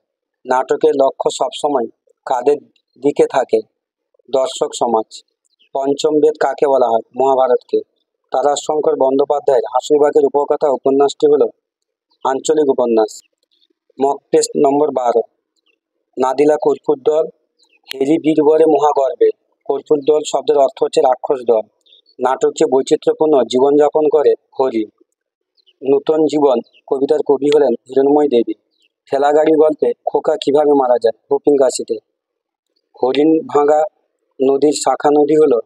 নাটকের লক্ষ্য সবসময় কাদের দিকে থাকে? দর্শক সমাজ। পঞ্চম বেদ কাকে বলা হয়? মহাভারতকে। তারাশঙ্কর বন্দ্যোপাধ্যায়ের হাসিবাগের উপকথা উপন্যাসটি হল আঞ্চলিক উপন্যাস। মক টেস্ট নম্বর 12। নাদিলা কর্পূর দল। হেরি বীরবরে মহাগর্বে। কর্পূর দল শব্দের অর্থ হচ্ছে রাক্ষস দল। নাটকে বৈচিত্র্যপূর্ণ জীবনযাপন করে হরি। নূতন জীবন কবিতার কবি হলেন হিরণময়ী দেবী। ঠেলাগাড়ি গল্পে খোকা কিভাবে মারা যায়? প্রবীণ কাশিতে। হরিণ ভাঙা নদীর শাখা নদী হলো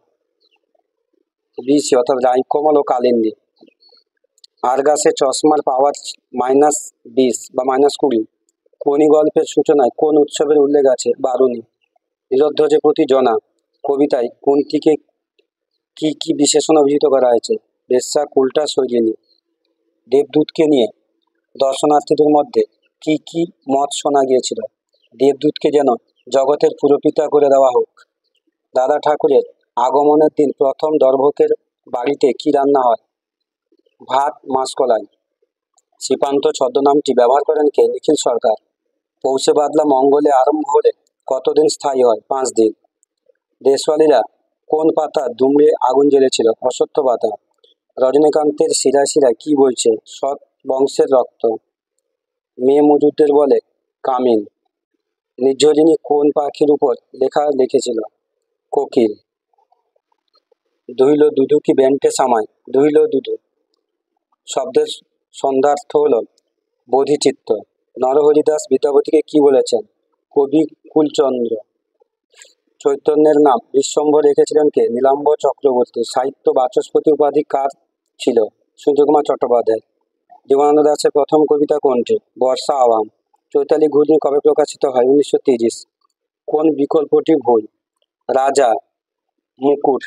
বিশি অর্থাৎ রাইকমল ও কালিন্দী। আরগাসে চশমার পাওয়ার -20 বা -20। কোনি গল্পের সূচনায় কোন উৎসবের উল্লেখ আছে? বারুণী। নীরধ্বজের প্রতি জনা কবিতায় কুন্তিকে কি কি বিশেষণ অভিহিত করা হয়েছে? বেশ্যা, কুলটা, শৈলিনী। দেবদূতকে নিয়ে দর্শনার্থীদের মধ্যে কি কি মত শোনা গিয়েছিল? দেবদূতকে যেন জগতের পুরপিতা করে দেওয়া হোক। দাদা ঠাকুরের আগমনের দিন প্রথম দর্ভকের বাড়িতে কি রান্না হয়? ভাত, মাসকলাই। শ্রীপান্ত ছদ্মনামটি ব্যবহার করেন কে? নিখিল সরকার। পৌষে বাদলা মঙ্গলে আরম্ভ হলে কতদিন স্থায়ী হয়? 5 দিন। দেশওয়ালিরা কোন পাতা দুমড়ে আগুন জ্বেলেছিল? অশ্বত্থ পাতা। রজনীকান্তের শিরায় শিরায় কি বইছে? সৎ বংশের রক্ত। মেয়ে মজুরদের বলে কামিন। নির্ঝরিণী কোন পাখির উপর লেখা লিখেছিল? কোকিল। দুহিল দুধু কি বেন্টে সামাই? দুহিল দুধু শব্দের সন্ধার্থ হল বোধিচিত্ত। নরহরিদাস বিদ্যাপতিকে কি বলেছেন? কবি কুলচন্দ্র। চৈতন্যের নাম বিশ্বম্ভর রেখেছিলেন কে? নীলাম্বর চক্রবর্তী। সাহিত্য বাচস্পতি উপাধি কার ছিল? সূর্যকুমার চট্টোপাধ্যায়। জীবনানন্দ দাশের প্রথম কবিতা কোনটি? বর্ষা আওয়াম। চৈতালি ঘূর্ণি কবে প্রকাশিত হয়? 1930। কোন বিকল্পটি ভুল? রাজা, মুকুট।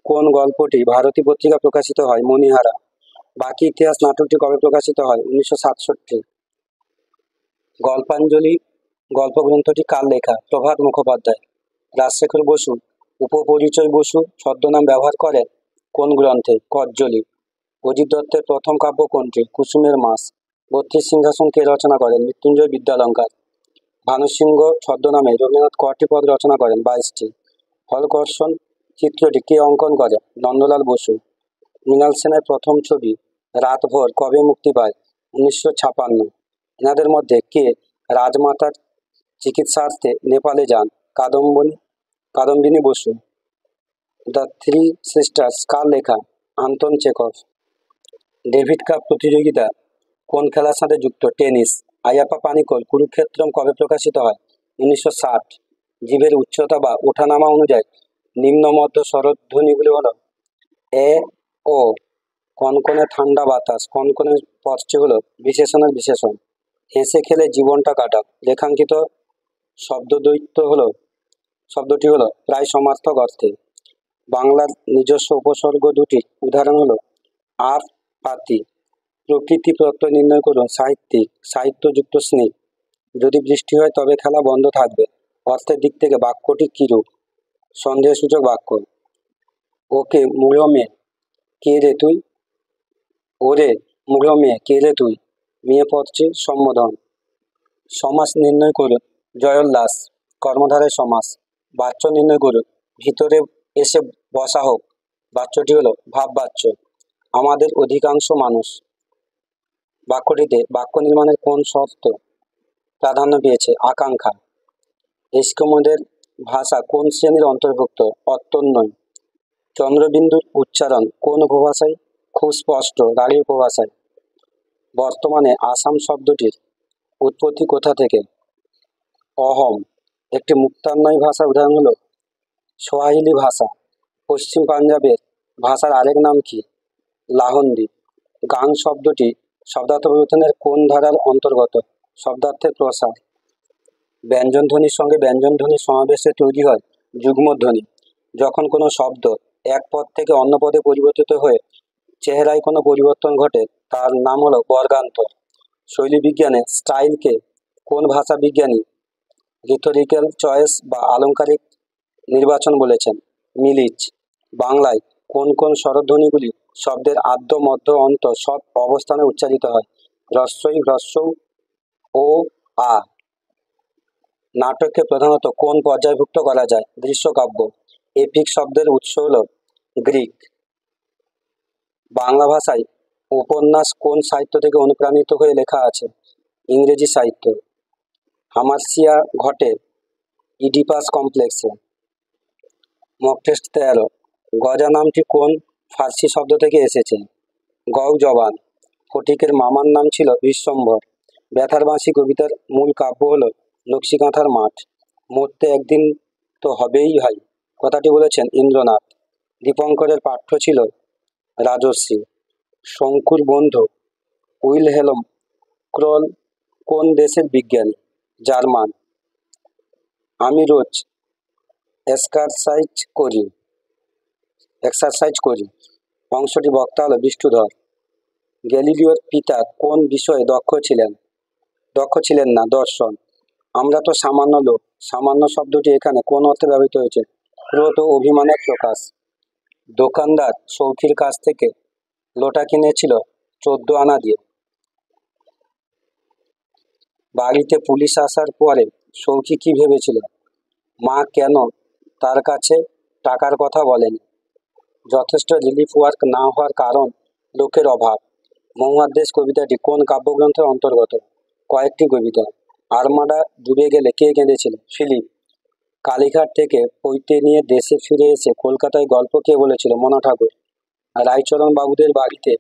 কোন গল্পটি ভারতী পত্রিকা প্রকাশিত হয়? মণিহারা। বাকি ইতিহাস নাটকটি কবে প্রকাশিত হয়? 1967। গল্পাঞ্জলি গল্পগ্রন্থটি কার লেখা? প্রভাত মুখোপাধ্যায়। রাজশেখর বসু উপপরিচয় বসু ছদ্মনাম ব্যবহার করেন কোন গ্রন্থে? কজ্জলি। অজিত দত্তের প্রথম কাব্য কোনটি? কুসুমের মাস। 32 সিংহাসন কে রচনা করেন? মৃত্যুঞ্জয় বিদ্যালঙ্কার। ভানুসিংহ ছদ্মনামে রবীন্দ্রনাথ কটি পদ রচনা করেন? 22টি। হলকর্ষণ চিত্রটি কে অঙ্কন করেন? নন্দলাল বসু। মৃণাল সেনের প্রথম ছবি রাতভর কবে মুক্তি পায়? 1956। এনাদের মধ্যে কে রাজমাতার চিকিৎসার্থে নেপালে যান? Kadambini Basu. The three sisters কার লেখা? Anton Chekhov. ডেভিড কাপ প্রতিযোগিতা কোন খেলার সাথে যুক্ত? টেনিস। আয়াপ্পা পানিকল কুরুক্ষেত্রম কবে প্রকাশিত হয়? 1960। জীবের উচ্চতা বা ওঠানামা অনুযায়ী নিম্ন মধ্য স্বরধ্বনিগুলি হল এ ও। কনকনে ঠান্ডা বাতাস। কনকনে পদটি হল বিশেষণের বিশেষণ। হেসে খেলে জীবনটা কাটাও রেখাঙ্কিত শব্দটি হলো প্রায় সমার্থক অর্থে। বাংলার নিজস্ব উপসর্গ দুটির উদাহরণ হলো আর, পাতি। প্রকৃতি প্রত্যয় নির্ণয় করুন। সাহিত্যিক। সাহিত্যযুক্ত স্নেহ। যদি বৃষ্টি হয় তবে খেলা বন্ধ থাকবে। অর্থের দিক থেকে বাক্যটি কিরূপ? সন্দেহসূচক বাক্য। ওকে মুড়ো মেয়ে কে রে তুই? ওরে মুড়ো মেয়ে কে রে তুই? মেয়ে পদটি সম্বোধন। সমাস নির্ণয় করুন। জয়োল্লাস। কর্মধারয় সমাস। বাচ্য নির্ণয় করুন। ভিতরে এসে বসা হোক। বাক্যটি হলো ভাব বাচ্য। আমাদের অধিকাংশ মানুষ। বাক্যটিতে বাক্য নির্মাণের কোন শর্ত প্রাধান্য পেয়েছে? আকাঙ্ক্ষা। এস্কিমোদের ভাষা কোন শ্রেণীর অন্তর্ভুক্ত? অত্যন্বয়। চন্দ্রবিন্দুর উচ্চারণ কোন উপভাষায়? খুব স্পষ্ট, রাঢ়ী উপভাষায়। বর্তমানে আসাম শব্দটির উৎপত্তি কোথা থেকে? অহম। একটি মুক্তান্বয়ী ভাষার উদাহরণ হলো সোয়াহিলি ভাষা। পশ্চিম পাঞ্জাবের ভাষার আরেক নাম কি? লাহন্ডি। গান শব্দটি শব্দার্থ পরিবর্তনের কোন ধারার অন্তর্গত? শব্দার্থের প্রসার। ব্যঞ্জনধ্বনির সঙ্গে ব্যঞ্জনধ্বনির সমাবেশে তৈরি হয় যুগ্মধ্বনি। যখন কোনো শব্দ এক পদ থেকে অন্য পদে পরিবর্তিত হয়ে চেহারায় কোনো পরিবর্তন ঘটে তার নাম হলো বর্গান্তর। শৈলী বিজ্ঞানে স্টাইলকে কোন ভাষা বিজ্ঞানী রিথরিক্যাল চয়েস বা আলংকারিক নির্বাচন বলেছেন? মিলিচ। বাংলায় কোন কোন স্বরধ্বনিগুলি শব্দের আদ্য মধ্য অন্ত সব অবস্থানে উচ্চারিত হয়? হ্রস্বই, হ্রস্বউ ও আ। নাটককে প্রধানত কোন পর্যায়ভুক্ত করা যায়? দৃশ্যকাব্য। এপিক শব্দের উৎস হল গ্রিক। বাংলা ভাষায় উপন্যাস কোন সাহিত্য থেকে অনুপ্রাণিত হয়ে লেখা আছে? ইংরেজি সাহিত্য। হামার্সিয়া ঘটে ইডিপাস কমপ্লেক্সে। Mock test 13। গজা নামটি কোন ফার্সি শব্দ থেকে এসেছে? গও জবান। ফটিকের মামার নাম ছিল বিশ্বম্ভর। ব্যথার বাঁশি কবিতার মূল কাব্য হলো নকশিকাঁথার মাঠ। মরতে একদিন তো হবেই ভাই, কথাটি বলেছেন ইন্দ্রনাথ। দীপঙ্করের পাঠ্য ছিল রাজর্ষি। শঙ্কুর বন্ধু উইলহেলম ক্রল কোন দেশের বিজ্ঞানী? জার্মান। আমি রোজ এক্সারসাইজ করি অংশটি বক্তা হলো বিষ্ণুধর। গ্যালিলিওর পিতা কোন বিষয়ে দক্ষ ছিলেন না? দর্শন। আমরা তো সামান্য লোক। সামান্য শব্দটি এখানে কোন অর্থে ব্যবহৃত হয়েছে? ক্রোধ ও অভিমানের প্রকাশ। দোকানদার সৌখির কাছ থেকে লোটা কিনেছিল 14 আনা দিয়ে। বাড়িতে পুলিশ আসার পরে সৌখী কি ভেবেছিল? মা কেন তার কাছে টাকার কথা বলেনি? যথেষ্ট রিলিফ ওয়ার্ক না হওয়ার কারণ লোকের অভাব। মহুয়ার দেশ কবিতাটি কোন কাব্যগ্রন্থের অন্তর্গত? কয়েকটি কবিতা। আর্মাডা ডুবে গেলে কে কেঁদেছিল? ফিলিপ। কালীঘাট থেকে পৈতে নিয়ে দেশে ফিরে এসে কলকাতায় গল্প কে বলেছিল? মনা ঠাকুর। রায়চরণ বাবুদের বাড়িতে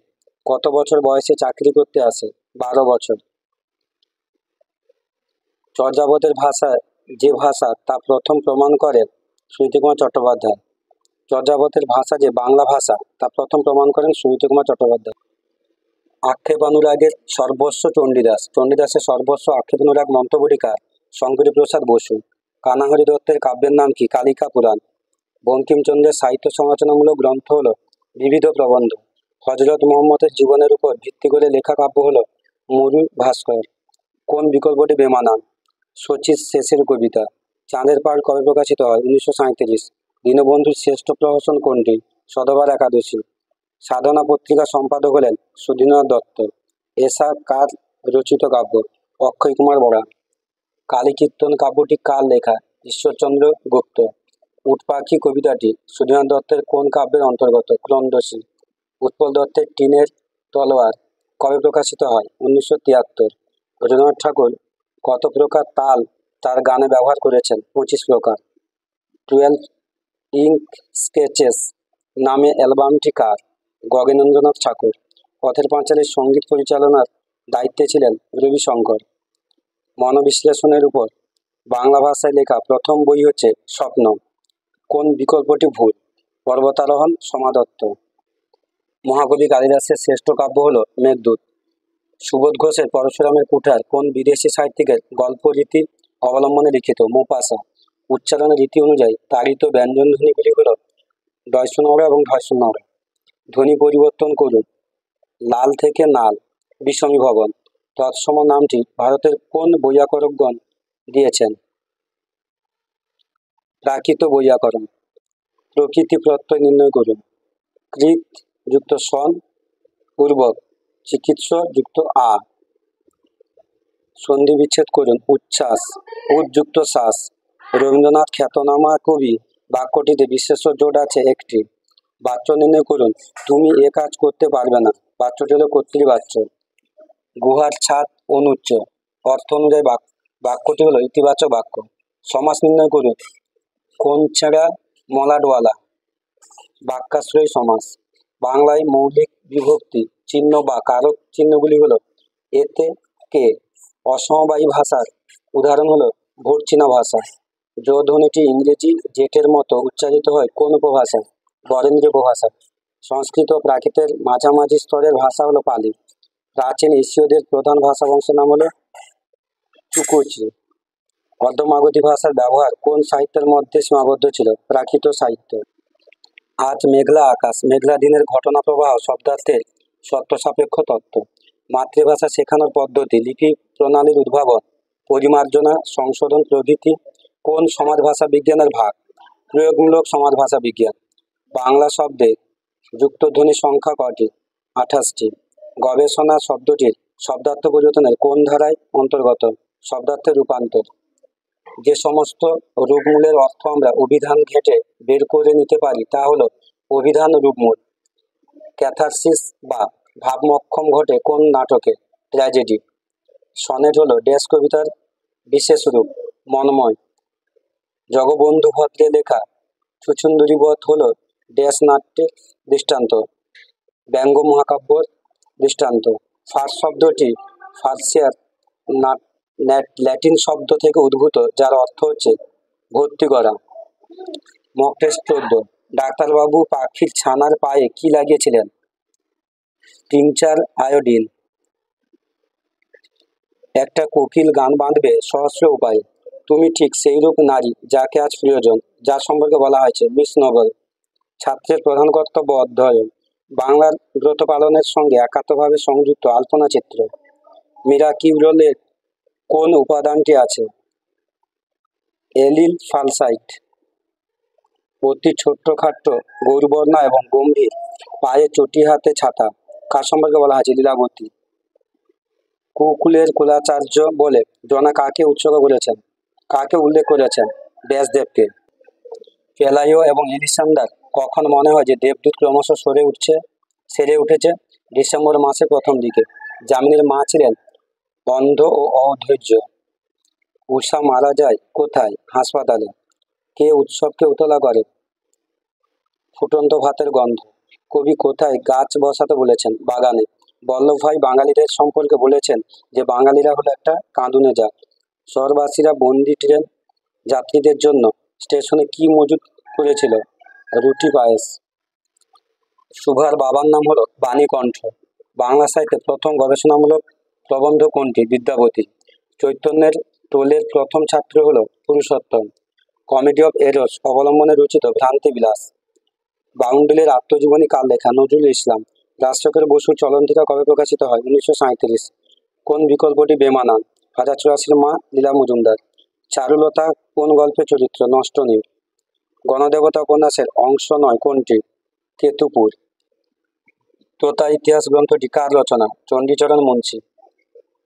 কত বছর বয়সে চাকরি করতে আসে? 12 বছর। চর্যাপদের ভাষা যে ভাষা তা প্রথম প্রমাণ করেন সুনীতিকুমার চট্টোপাধ্যায়। চর্যাপদের ভাষা যে বাংলা ভাষা তা প্রথম প্রমাণ করেন সুনীতিকুমার চট্টোপাধ্যায়। আক্ষেপানুরাগের সর্বস্ব চণ্ডীদাস। চণ্ডীদাসের সর্বস্ব আক্ষেপানুরাগ মন্তব্যটি কার? শঙ্করী প্রসাদ বসু। কানাহরি দত্তের কাব্যের নাম কি? কালিকা পুরাণ। বঙ্কিমচন্দ্রের সাহিত্য সমালোচনামূলক গ্রন্থ হল বিবিধ প্রবন্ধ। হজরত মোহাম্মদের জীবনের উপর ভিত্তি করে লেখা কাব্য হল মরু ভাস্কর। কোন বিকল্পটি বেমানান? শচীশ শেষের কবিতা। চাঁদের পাহাড় কবে প্রকাশিত হয়? 1937। দীনবন্ধুর শ্রেষ্ঠ প্রহসন কোনটি? সধবার একাদশী। সাধনা পত্রিকা সম্পাদক হলেন সুধীন্দ্রনাথ দত্ত। এসা কার রচিত কাব্য? অক্ষয় কুমার বরা। কালীকীর্তন কাব্যটি কার লেখা? ঈশ্বরচন্দ্র গুপ্ত। উটপাখি কবিতাটি সুধীন্দ্রনাথ দত্তের কোন কাব্যের অন্তর্গত? ক্রন্দশী। উৎপল দত্তের টিনের তলোয়ার কবে প্রকাশিত হয়? 1973। রবীন্দ্রনাথ ঠাকুর কত প্রকার তাল তার গানে ব্যবহার করেছেন? 25 প্রকার। 12 ইঙ্ক স্কেচেস নামে অ্যালবামটি কার? গগনেন্দ্রনাথ ঠাকুর। পথের পাঁচালীর সঙ্গীত পরিচালনার দায়িত্বে ছিলেন রবিশঙ্কর। মনোবিশ্লেষণের উপর বাংলা ভাষায় লেখা প্রথম বই হচ্ছে স্বপ্ন। কোন বিকল্পটি ভুল? পর্বতারোহণ, সমাদত্ত। মহাকবি কালিদাসের শ্রেষ্ঠ কাব্য হল মেঘদূত। সুবোধ ঘোষের পরশুরামের কুঠার কোন বিদেশি সাহিত্যিকের গল্প রীতি অবলম্বনে লিখিত? মোপাসা। উচ্চারণের রীতি অনুযায়ী তাড়িত ব্যঞ্জন ধ্বনিগুলি হল ডয়সনওড়া এবং ঢয়সনওড়া। ধ্বনি পরিবর্তন করুন। লাল থেকে নাল। বিষমী ভবন। তৎসম নামটি ভারতের কোন বৈয়াকরণগণ দিয়েছেন? প্রাকৃত বৈয়াকরণ। প্রকৃতি প্রত্যয় নির্ণয় করুন। কৃত যুক্ত সন পূর্বক চিকিৎস যুক্ত আ। সন্ধি বিচ্ছেদ করুন। উচ্ছ্বাস। উদ্যুক্ত শ্বাস। রবীন্দ্রনাথ খ্যাতনামা কবি বাক্যটিতে বিশেষ্য জোট আছে একটি। বাচ্য নির্ণয় করুন। তুমি এ কাজ করতে পারবে না। বাচ্যটি হলো কর্তৃবাচ্য। গুহার ছাদ অনুচ্চ। অর্থ অনুযায়ী বাক্যটি হলো ইতিবাচক বাক্য। সমাস নির্ণয় করুন। কোন ছেঁড়া মলাটওয়ালা। বাক্যাশ্রয়ী সমাস। বাংলায় মৌলিক বিভক্তি চিহ্ন বা কারক চিহ্নগুলি হলো এতে, কে। অসমবায়ী ভাষার উদাহরণ হলো ভর্চিনা ভাষা। জো ধ্বনিটি ইংরেজি জেটের মতো উচ্চারিত হয় কোন উপভাষায়? বরেন্দ্রী উপভাষা। সংস্কৃত ও প্রাকৃতের মাঝামাঝি স্তরের ভাষা হলো পালি। প্রাচীন এশীয়দের প্রধান ভাষা বংশের নাম হলো চুকুচি। অর্ধমাগধী ভাষার ব্যবহার কোন সাহিত্যের মধ্যে সীমাবদ্ধ ছিল? প্রাকৃত সাহিত্য। আজ মেঘলা আকাশ। মেঘলা দিনের ঘটনা প্রবাহ শব্দার্থের সত্য সাপেক্ষ তত্ত্ব। মাতৃভাষা শেখানোর পদ্ধতি, লিপি প্রণালীর উদ্ভাবন, পরিমার্জনা, সংশোধন প্রভৃতি কোন সমাজ ভাষা বিজ্ঞানের ভাগ? প্রয়োগমূলক সমাজ ভাষা বিজ্ঞান। বাংলা শব্দে যুক্তধ্বনি সংখ্যা কটি? 28টি। গবেষণা শব্দটির শব্দার্থ পরিবর্তনের কোন ধারায় অন্তর্গত? শব্দার্থের রূপান্তর। যে সমস্ত রূপমূলের অর্থ আমরা অভিধান ঘেঁটে বের করে নিতে পারি তা হলো অভিধান রূপমূল। ক্যাথারসিস বা ভাবমক্ষম ঘটে কোন নাটকে? ট্র্যাজেডি। সনেট হলো ড্যাশ কবিতার বিশেষ রূপ। মন্ময়। জগবন্ধু ভদ্রে লেখা ছুছুন্দরী বধ হলো ড্যাশ নাট্যের দৃষ্টান্ত। ব্যঙ্গ মহাকাব্যর দৃষ্টান্ত। ফার্স শব্দটি ফার্সিয়ার ল্যাটিন শব্দ থেকে উদ্ভূত, যার অর্থ হচ্ছে ভর্তি করা। Mock test 14। ডাক্তারবাবু পাখির ছানার পায়ে কি লাগিয়েছিলেন? Tincture iodine. একটা কোকিল গান বাঁধবে সহস্র উপায়ে। তুমি ঠিক সেইরূপ নারী যাকে আজ প্রয়োজন, যার সম্পর্কে বলা হয়েছে মিস নোবেল। ছাত্রের প্রধান কর্তব্য অধ্যয়ন। বাংলার ব্রত পালনের সঙ্গে একাত্মভাবে সংযুক্ত আলপনা চিত্র। মিরাকিউলোলের কোন উপাদানটি আছে? এলিল ফালসাইট। অতি ছোট্টখাট্ট, গৌরবর্ণা এবং গম্ভীর, পায়ে চটি হাতে ছাতা, কার সম্পর্কে বলা হয়েছে? লীলাবতী। কুকুলের কুলাচার্য বলে জনা কাকে উৎসর্গ করেছেন? কাকে উল্লেখ করেছেন? ব্যাসদেবকে। পেলাইও এবং এলিসান্ডার কখন মনে হয় যে দেবদূত ক্রমশ সেরে উঠেছে? ডিসেম্বর মাসের প্রথম দিকে। যামিনীর মা ছিলেন অন্ধ ও অধৈর্য। উষা মারা যায় কোথায়? হাসপাতালে। কে উৎসবকে উতলা করে? ফুটন্ত ভাতের গন্ধ। কবি কোথায় গাছ বসাতে বলেছেন? বাগানে। বল্লভভাই বাঙালিদের সম্পর্কে বলেছেন যে বাঙালিরা হলো একটা কাঁদুনে জাত। শহরবাসীরা বন্দি ট্রেন যাত্রীদের জন্য স্টেশনে কি মজুত করেছিল? রুটি পায়েস। সুভার বাবার নাম হলো বাণীকণ্ঠ। বাংলা সাহিত্যে প্রথম গবেষণামূলক প্রবন্ধ কোনটি? বিদ্যাপতি। চৈতন্যের টোলের প্রথম ছাত্র হলো পুরুষোত্তম। কমেডি অফ এরর্স অবলম্বনে রচিত ভ্রান্তি বিলাস। বাউন্ডুলের আত্মজীবনী কার লেখা? নজরুল ইসলাম। রাজশেখর বসুর চলন্তিকা কবে প্রকাশিত হয়? 1937। কোন বিকল্পটি বেমানান? 1084-র মা লীলা মজুমদার। চারুলতা কোন গল্পের চরিত্র? নষ্ট নেই। গণদেবতা উপন্যাসের অংশ নয় কোনটি? কেতুপুর। তোতা ইতিহাস গ্রন্থটি কার রচনা? চণ্ডীচরণ মুন্সী।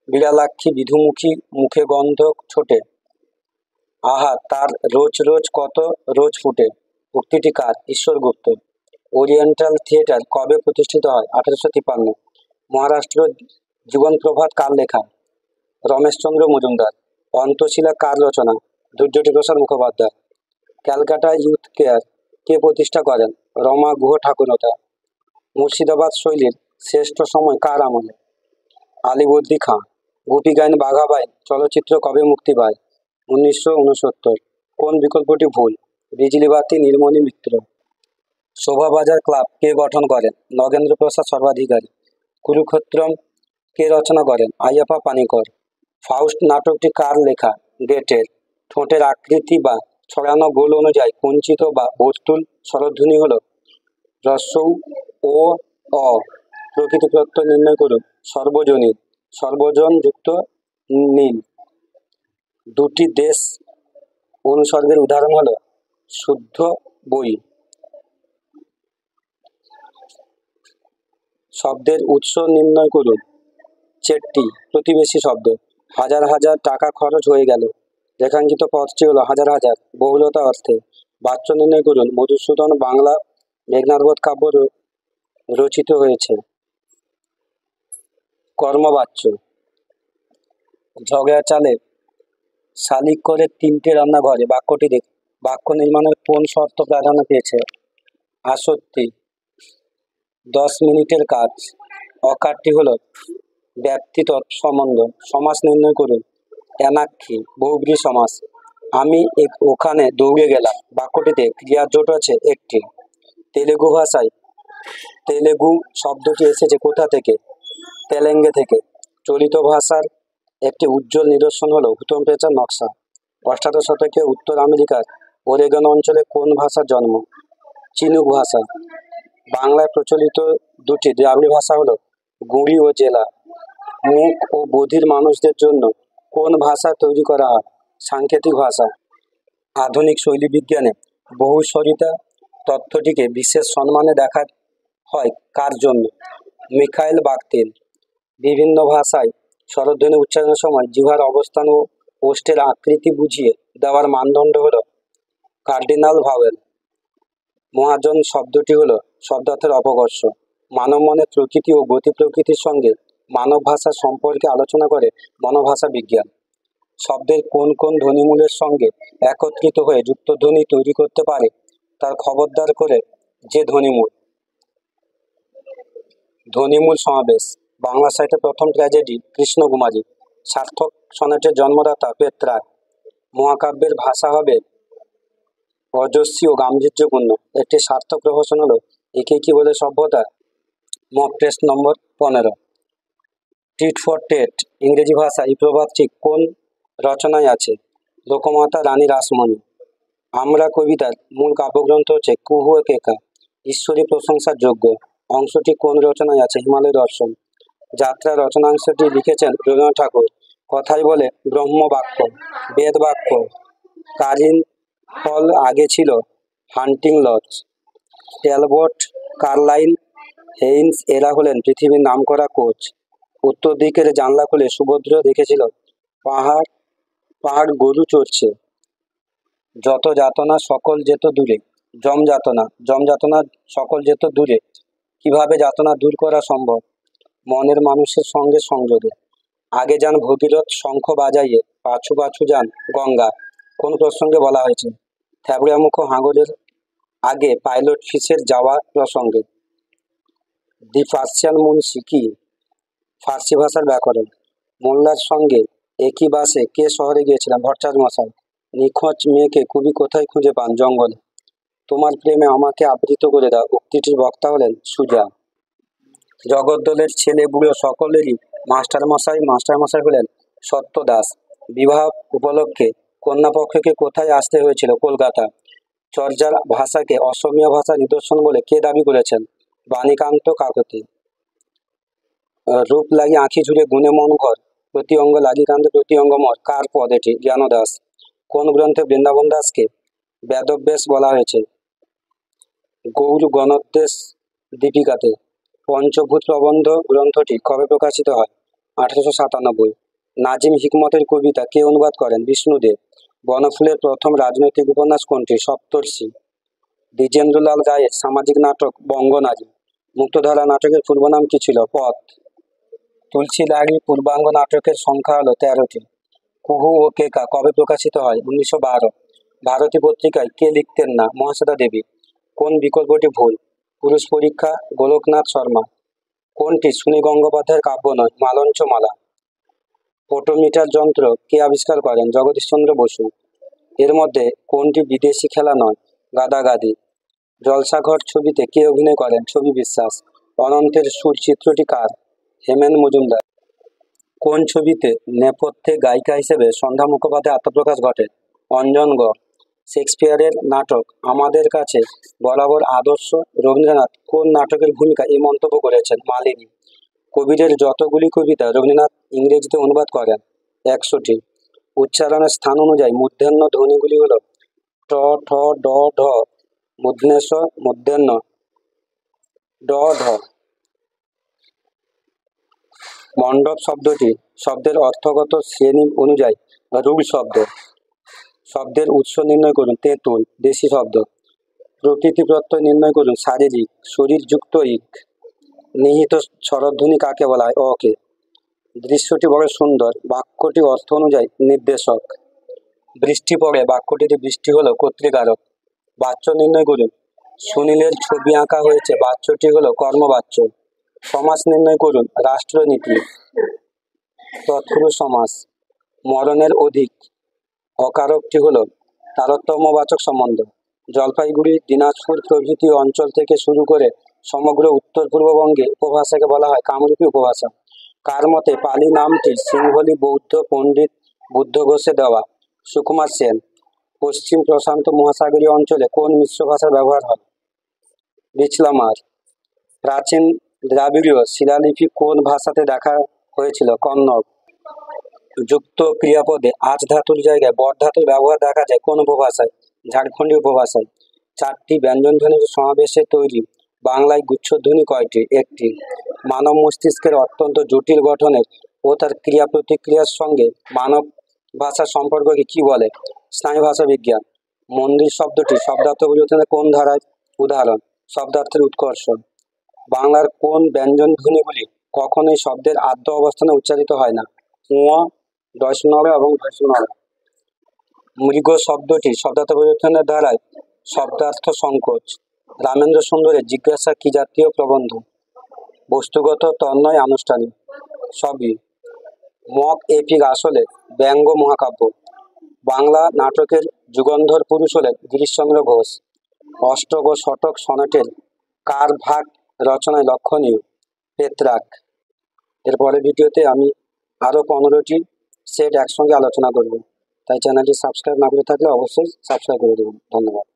বিড়ালাক্ষী বিধুমুখী মুখে গন্ধ ছোটে, আহা তার রোজ রোজ কত রোজ ফুটে, উক্তিটি কার? ঈশ্বরগুপ্ত। ওরিয়েন্টাল থিয়েটার কবে প্রতিষ্ঠিত হয়? 1853। মহারাষ্ট্র জীবন প্রভাত কার লেখা? রমেশচন্দ্র মজুমদার। অন্তশীলা কার রচনা? ধৈর্যটি প্রসাদ মুখোপাধ্যায়। ক্যালকাটা ইউথ কেয়ার কে প্রতিষ্ঠা করেন? রমা গুহ ঠাকুরতা। মুর্শিদাবাদ শৈলীর শ্রেষ্ঠ সময় কার আমলে? আলীবর্দী খাঁ। গুপি গাইন বাঘা বাইন চলচ্চিত্র কবে মুক্তি পায়? 1969। কোন বিকল্পটি ভুল? বিজলিবাতি নীলমণি মিত্র। শোভাবাজার ক্লাব কে গঠন করেন? নগেন্দ্র প্রসাদ সর্বাধিকারী। কুরুক্ষেত্রম কে রচনা করেন? আইয়াপা পানিকর। ফাউস্ট নাটকটি কার লেখা? গেটের। ঠোঁটের আকৃতি বা ছড়ানো গোল অনুযায়ী কুঞ্চিত বা বর্তুল স্বরধ্বনি হল হ্রস্ব ও অ। প্রকৃতি প্রত্যয় নির্ণয় করুন। সর্বজনীন। সর্বজন যুক্ত নীল। দুটি দেশ অনুসর্গের উদাহরণ হলো শুদ্ধ বই। শব্দের উৎস নির্ণয় করুন। চেট্টি প্রতিবেশী শব্দ। হাজার হাজার টাকা খরচ হয়ে গেল। রেখাঙ্কিত পদটি হলো হাজার হাজার, বহুলতা অর্থে। বাচ্য নির্ণয় করুন। মধুসূদন বাংলা মেঘনাদবধ কাব্য রচিত হয়েছে। কর্মবাচ্য। ঝগড়া চালে শালিক করে 3টে রান্নাঘরে, বাক্যটি দেখ। বাক্য নির্মাণের কোন শর্ত প্রাধান্য পেয়েছে? আসক্তি। 10 মিনিটের কাজ। অকারটি হলো ব্যাপ্তি সম্বন্ধ। সমাস নির্ণয় করুন। এনাক্ষী বহুব্রী সমাস। আমি ওখানে দৌড়ে গেলাম, বাক্যটিতে ক্রিয়ার জোট আছে একটি। তেলেগু ভাষায় তেলেগু শব্দটি এসেছে কোথা থেকে? তেলেঙ্গে থেকে। চলিত ভাষার একটি উজ্জ্বল নিদর্শন হলো হুতম পেঁচার নকশা। 8 শতকে উত্তর আমেরিকার ওরেগন অঞ্চলে কোন ভাষার জন্ম? চিনুক ভাষা। বাংলায় প্রচলিত 2টি দ্রাবিড় ভাষা হলো গুঁড়ি ও জেলা। মুখ ও বধির মানুষদের জন্য কোন ভাষা তৈরি করা হয়? সাংকেতিক ভাষা। আধুনিক শৈলী বিজ্ঞানে বহুস্বরিতা তত্ত্বটিকে বিশেষ সম্মানে দেখা হয় কার জন্য? মিখাইল বাখতিন। বিভিন্ন ভাষায় স্বরধ্বনি উচ্চারণের সময় জিহ্বার অবস্থান ও ওষ্ঠের আকৃতি বুঝিয়ে দেওয়ার মানদণ্ড হলো কার্ডিনাল ভাওয়েল। মহাজন শব্দটি হলো শব্দার্থের অপকর্ষ। মানব মনের প্রকৃতি ও গতি প্রকৃতির সঙ্গে মানব ভাষার সম্পর্কে আলোচনা করে মনোভাষা বিজ্ঞান। শব্দের কোন কোন ধ্বনিমূলের সঙ্গে একত্রিত হয়ে যুক্তধ্বনি তৈরি করতে পারে তার খবরদার করে যে ধ্বনিমূল। ধ্বনিমূল সমাবেশ। বাংলা সাহিত্যের প্রথম ট্র্যাজেডি কৃষ্ণকুমারী। সার্থক সনেটের জন্মদাতা পেত্রাক। মহাকাব্যের ভাষা হবে অজস্রী ও গাম্ভীর্যপূর্ণ। একটি সার্থক প্রহসন হলো একে কি বলে সভ্যতা। Mock test number 15। Tit for tat. ইংরেজি ভাষা এই প্রবাদটি কোন রচনায় আছে? লোকমাতা রানী রাসমণি। আমরা কবিতার মূল কাব্যগ্রন্থ হচ্ছে কুহু ও কেকা। ঈশ্বরী প্রশংসার যোগ্য অংশটি কোন রচনায় আছে? হিমালয় দর্শন। যাত্রা রচনাংশটি লিখেছেন রবীন্দ্রনাথ ঠাকুর। কথাই বলে ব্রহ্মবাক্য, বেদ বাক্য। কারিন হল আগে ছিল হান্টিং লজ। ট্যালবট, কার্লাইল, হেইন্স এরা হলেন পৃথিবীর নামকরা কোচ। উত্তর দিকের জানলা খুলে সুভদ্র দেখেছিল পাহাড় পাহাড় গরু চড়ছে। যত যাতনা সকল যেত দূরে। জম যাতনা সকল যেত দূরে। কিভাবে যাতনা দূর করা সম্ভব? মনের মানুষের সঙ্গে সংযোগে। আগে যান ভগীরথ শঙ্খ বাজাইয়ে, পাছু পাছু যান গঙ্গা। কোন প্রসঙ্গে বলা হয়েছে? থ্যাবড়ামুখ হাঙরের আগে পাইলট ফিসের যাওয়া প্রসঙ্গে। দি পার্সিয়ান মুন্সি কি? ফার্সি ভাষার ব্যাকরণ। মোল্লার সঙ্গে একই বাসে কে শহরে গিয়েছিলেন? ভট্টাচার্য মশাই। নিখোঁজ মেয়েকে কবি কোথায় খুঁজে পান? জঙ্গলে। তোমার প্রেমে আমাকে আবৃত করে দাও উক্তিটির বক্তা হলেন সুজা। জগদ্দলের ছেলে বুড়ো সকলেরই মাস্টারমশাই হলেন সত্য দাস। বিবাহ উপলক্ষে কন্যাপক্ষকে কোথায় আসতে হয়েছিল? কলকাতা। চর্যার ভাষাকে অসমীয়া ভাষা নিদর্শন বলে কে দাবি করেছেন? বাণীকান্ত কাকতি। রূপ লাগি আঁখি জুড়ে গুণে মন ঘর, প্রতি অঙ্গ লাগি কান্দে প্রতি অঙ্গ মর। কার পদ এটি? জ্ঞানদাস। কোন গ্রন্থে বৃন্দাবন দাসকে বেদব্যাস বলা হয়েছে? গৌর গণোদ্দেশ দীপিকাতে। পঞ্চভূত প্রবন্ধ গ্রন্থটি কবে প্রকাশিত হয়? 1897। নাজিম হিকমতের কবিতা কে অনুবাদ করেন? বিষ্ণুদেব। বনফুলের প্রথম রাজনৈতিক উপন্যাস কোনটি? সপ্তর্ষি। দ্বিজেন্দ্রলাল রায়ের সামাজিক নাটক বঙ্গনারী। মুক্তধারা নাটকের পূর্ব নাম কি ছিল? পথ। তুলসী লাহিড়ী পূর্বাঙ্গ নাটকের সংখ্যা হলো 13টি। কুহু ও কেকা কবে প্রকাশিত হয়? 1912। ভারতী পত্রিকায় কে লিখতেন না? মহাশ্বেতা দেবী। কোন বিকল্পটি ভুল? পুরুষ পরীক্ষা, গোলকনাথ শর্মা। কোনটি সুনী গঙ্গোপাধ্যায়ের কাব্য নয়? মালঞ্চ মালা। পোটোমিটার যন্ত্র কে আবিষ্কার করেন? জগদীশচন্দ্র বসু। এর মধ্যে কোনটি বিদেশি খেলা নয়? গাদাগাদি। জলসাঘর ছবিতে কে অভিনয় করেন? ছবি বিশ্বাস। অনন্তের সুর চিত্রটি কার? হেমেন মজুমদার। কোন ছবিতে নেপথ্যে গায়িকা হিসেবে সন্ধ্যা মুখোপাধ্যায় আত্মপ্রকাশ ঘটে? অঞ্জনগড়। শেক্সপিয়ারের নাটক আমাদের কাছে বরাবর আদর্শ। রবীন্দ্রনাথ কোন নাটকের ভূমিকা এই মন্তব্য করেছেন? মালিনী। কবিরের যতগুলি কবিতা রবীন্দ্রনাথ ইংরেজিতে অনুবাদ করেন? 100টি। উচ্চারণের স্থান অনুযায়ী মূর্ধন্য ধ্বনিগুলি হল ট, ঠ, ড, ঢ, মূর্ধন্যস্ব, মূর্ধন্য, ড, ঢ। মণ্ডপ শব্দটি শব্দের অর্থগত শ্রেণী অনুযায়ী রূঢ় শব্দ। শব্দের উৎস নির্ণয় করুন, তেঁতুল। দেশি শব্দ। প্রকৃতি প্রত্যয় নির্ণয় করুন, শারীরিক। শরীরযুক্ত ইক। নিহিত স্বরধ্বনি কাকে বলা হয়? অকে। দৃশ্যটি বড় সুন্দর, বাক্যটি অর্থ অনুযায়ী নির্দেশক। বৃষ্টি পড়ে, বাক্যটিতে বৃষ্টি হলো কর্তৃকারক। বাচ্য নির্ণয় করুন, সুনীলের ছবি আঁকা হয়েছে, বাচ্যটি হলো কর্মবাচ্য। সমাস নির্ণয় করুন, রাষ্ট্রনীতি। তৎপুরুষ সমাস। মরণের অধিক, অকারকটি হলো তারতম্যবাচক সম্বন্ধ। জলপাইগুড়ি, দিনাজপুর প্রভৃতি অঞ্চল থেকে শুরু করে সমগ্র উত্তর পূর্ববঙ্গে উপভাষাকে বলা হয় কামরূপী উপভাষা। কার মতে পালি নামটি সিংহলি বৌদ্ধ পণ্ডিত বুদ্ধ ঘোষে দেওয়া? সুকুমার সেন। পশ্চিম প্রশান্ত মহাসাগরীয় অঞ্চলে কোন মিশ্র ভাষার ব্যবহার হয়? বিচলামার। প্রাচীন দ্রাবিড়ীয় শিলালিপি কোন ভাষাতে দেখা হয়েছিল? কন্নড়। যুক্ত ক্রিয়াপদে আজ ধাতুর জায়গায় বর ধাতুর ব্যবহার দেখা যায় কোন উপভাষায়? ঝাড়খণ্ডী উপভাষায়। চারটি ব্যঞ্জনধ্বনির সমাবেশে তৈরি বাংলায় গুচ্ছধ্বনি কয়টি? একটি। মানব মস্তিষ্কের অত্যন্ত জটিল গঠনের ও তার ক্রিয়া প্রতিক্রিয়ার সঙ্গে মানব ভাষার সম্পর্ককে কি বলে? স্নায়ু ভাষা বিজ্ঞান। মন্দির শব্দটি শব্দার্থ পরিবর্তনের কোন ধারায় উদাহরণ? শব্দার্থের উৎকর্ষ। বাংলার কোন ব্যঞ্জনধ্বনিগুলি কখনোই শব্দের আদ্য অবস্থানে উচ্চারিত হয় না? ঙ, ড় এবং ঢ। মৃগ শব্দটি শব্দার্থ পরিবর্তনের ধারায় শব্দার্থ সংকোচ। রামেন্দ্র সুন্দরের জিজ্ঞাসা কি জাতীয় প্রবন্ধ? বস্তুগত, তন্ময়, আনুষ্ঠানিক। সবই। মক এপিক আসলে ব্যঙ্গ মহাকাব্য। বাংলা নাটকের যুগন্ধর পুরুষ হলেন গিরিশচন্দ্র ঘোষ। অষ্টক ও শতক সনেটের কার ভাগ রচনায় লক্ষণীয়? পেত্রাক। এরপরের ভিডিওতে আমি আরও 15টি সেট একসঙ্গে আলোচনা করব, তাই চ্যানেলটি সাবস্ক্রাইব না করে থাকলে অবশ্যই সাবস্ক্রাইব করে দেবেন। ধন্যবাদ।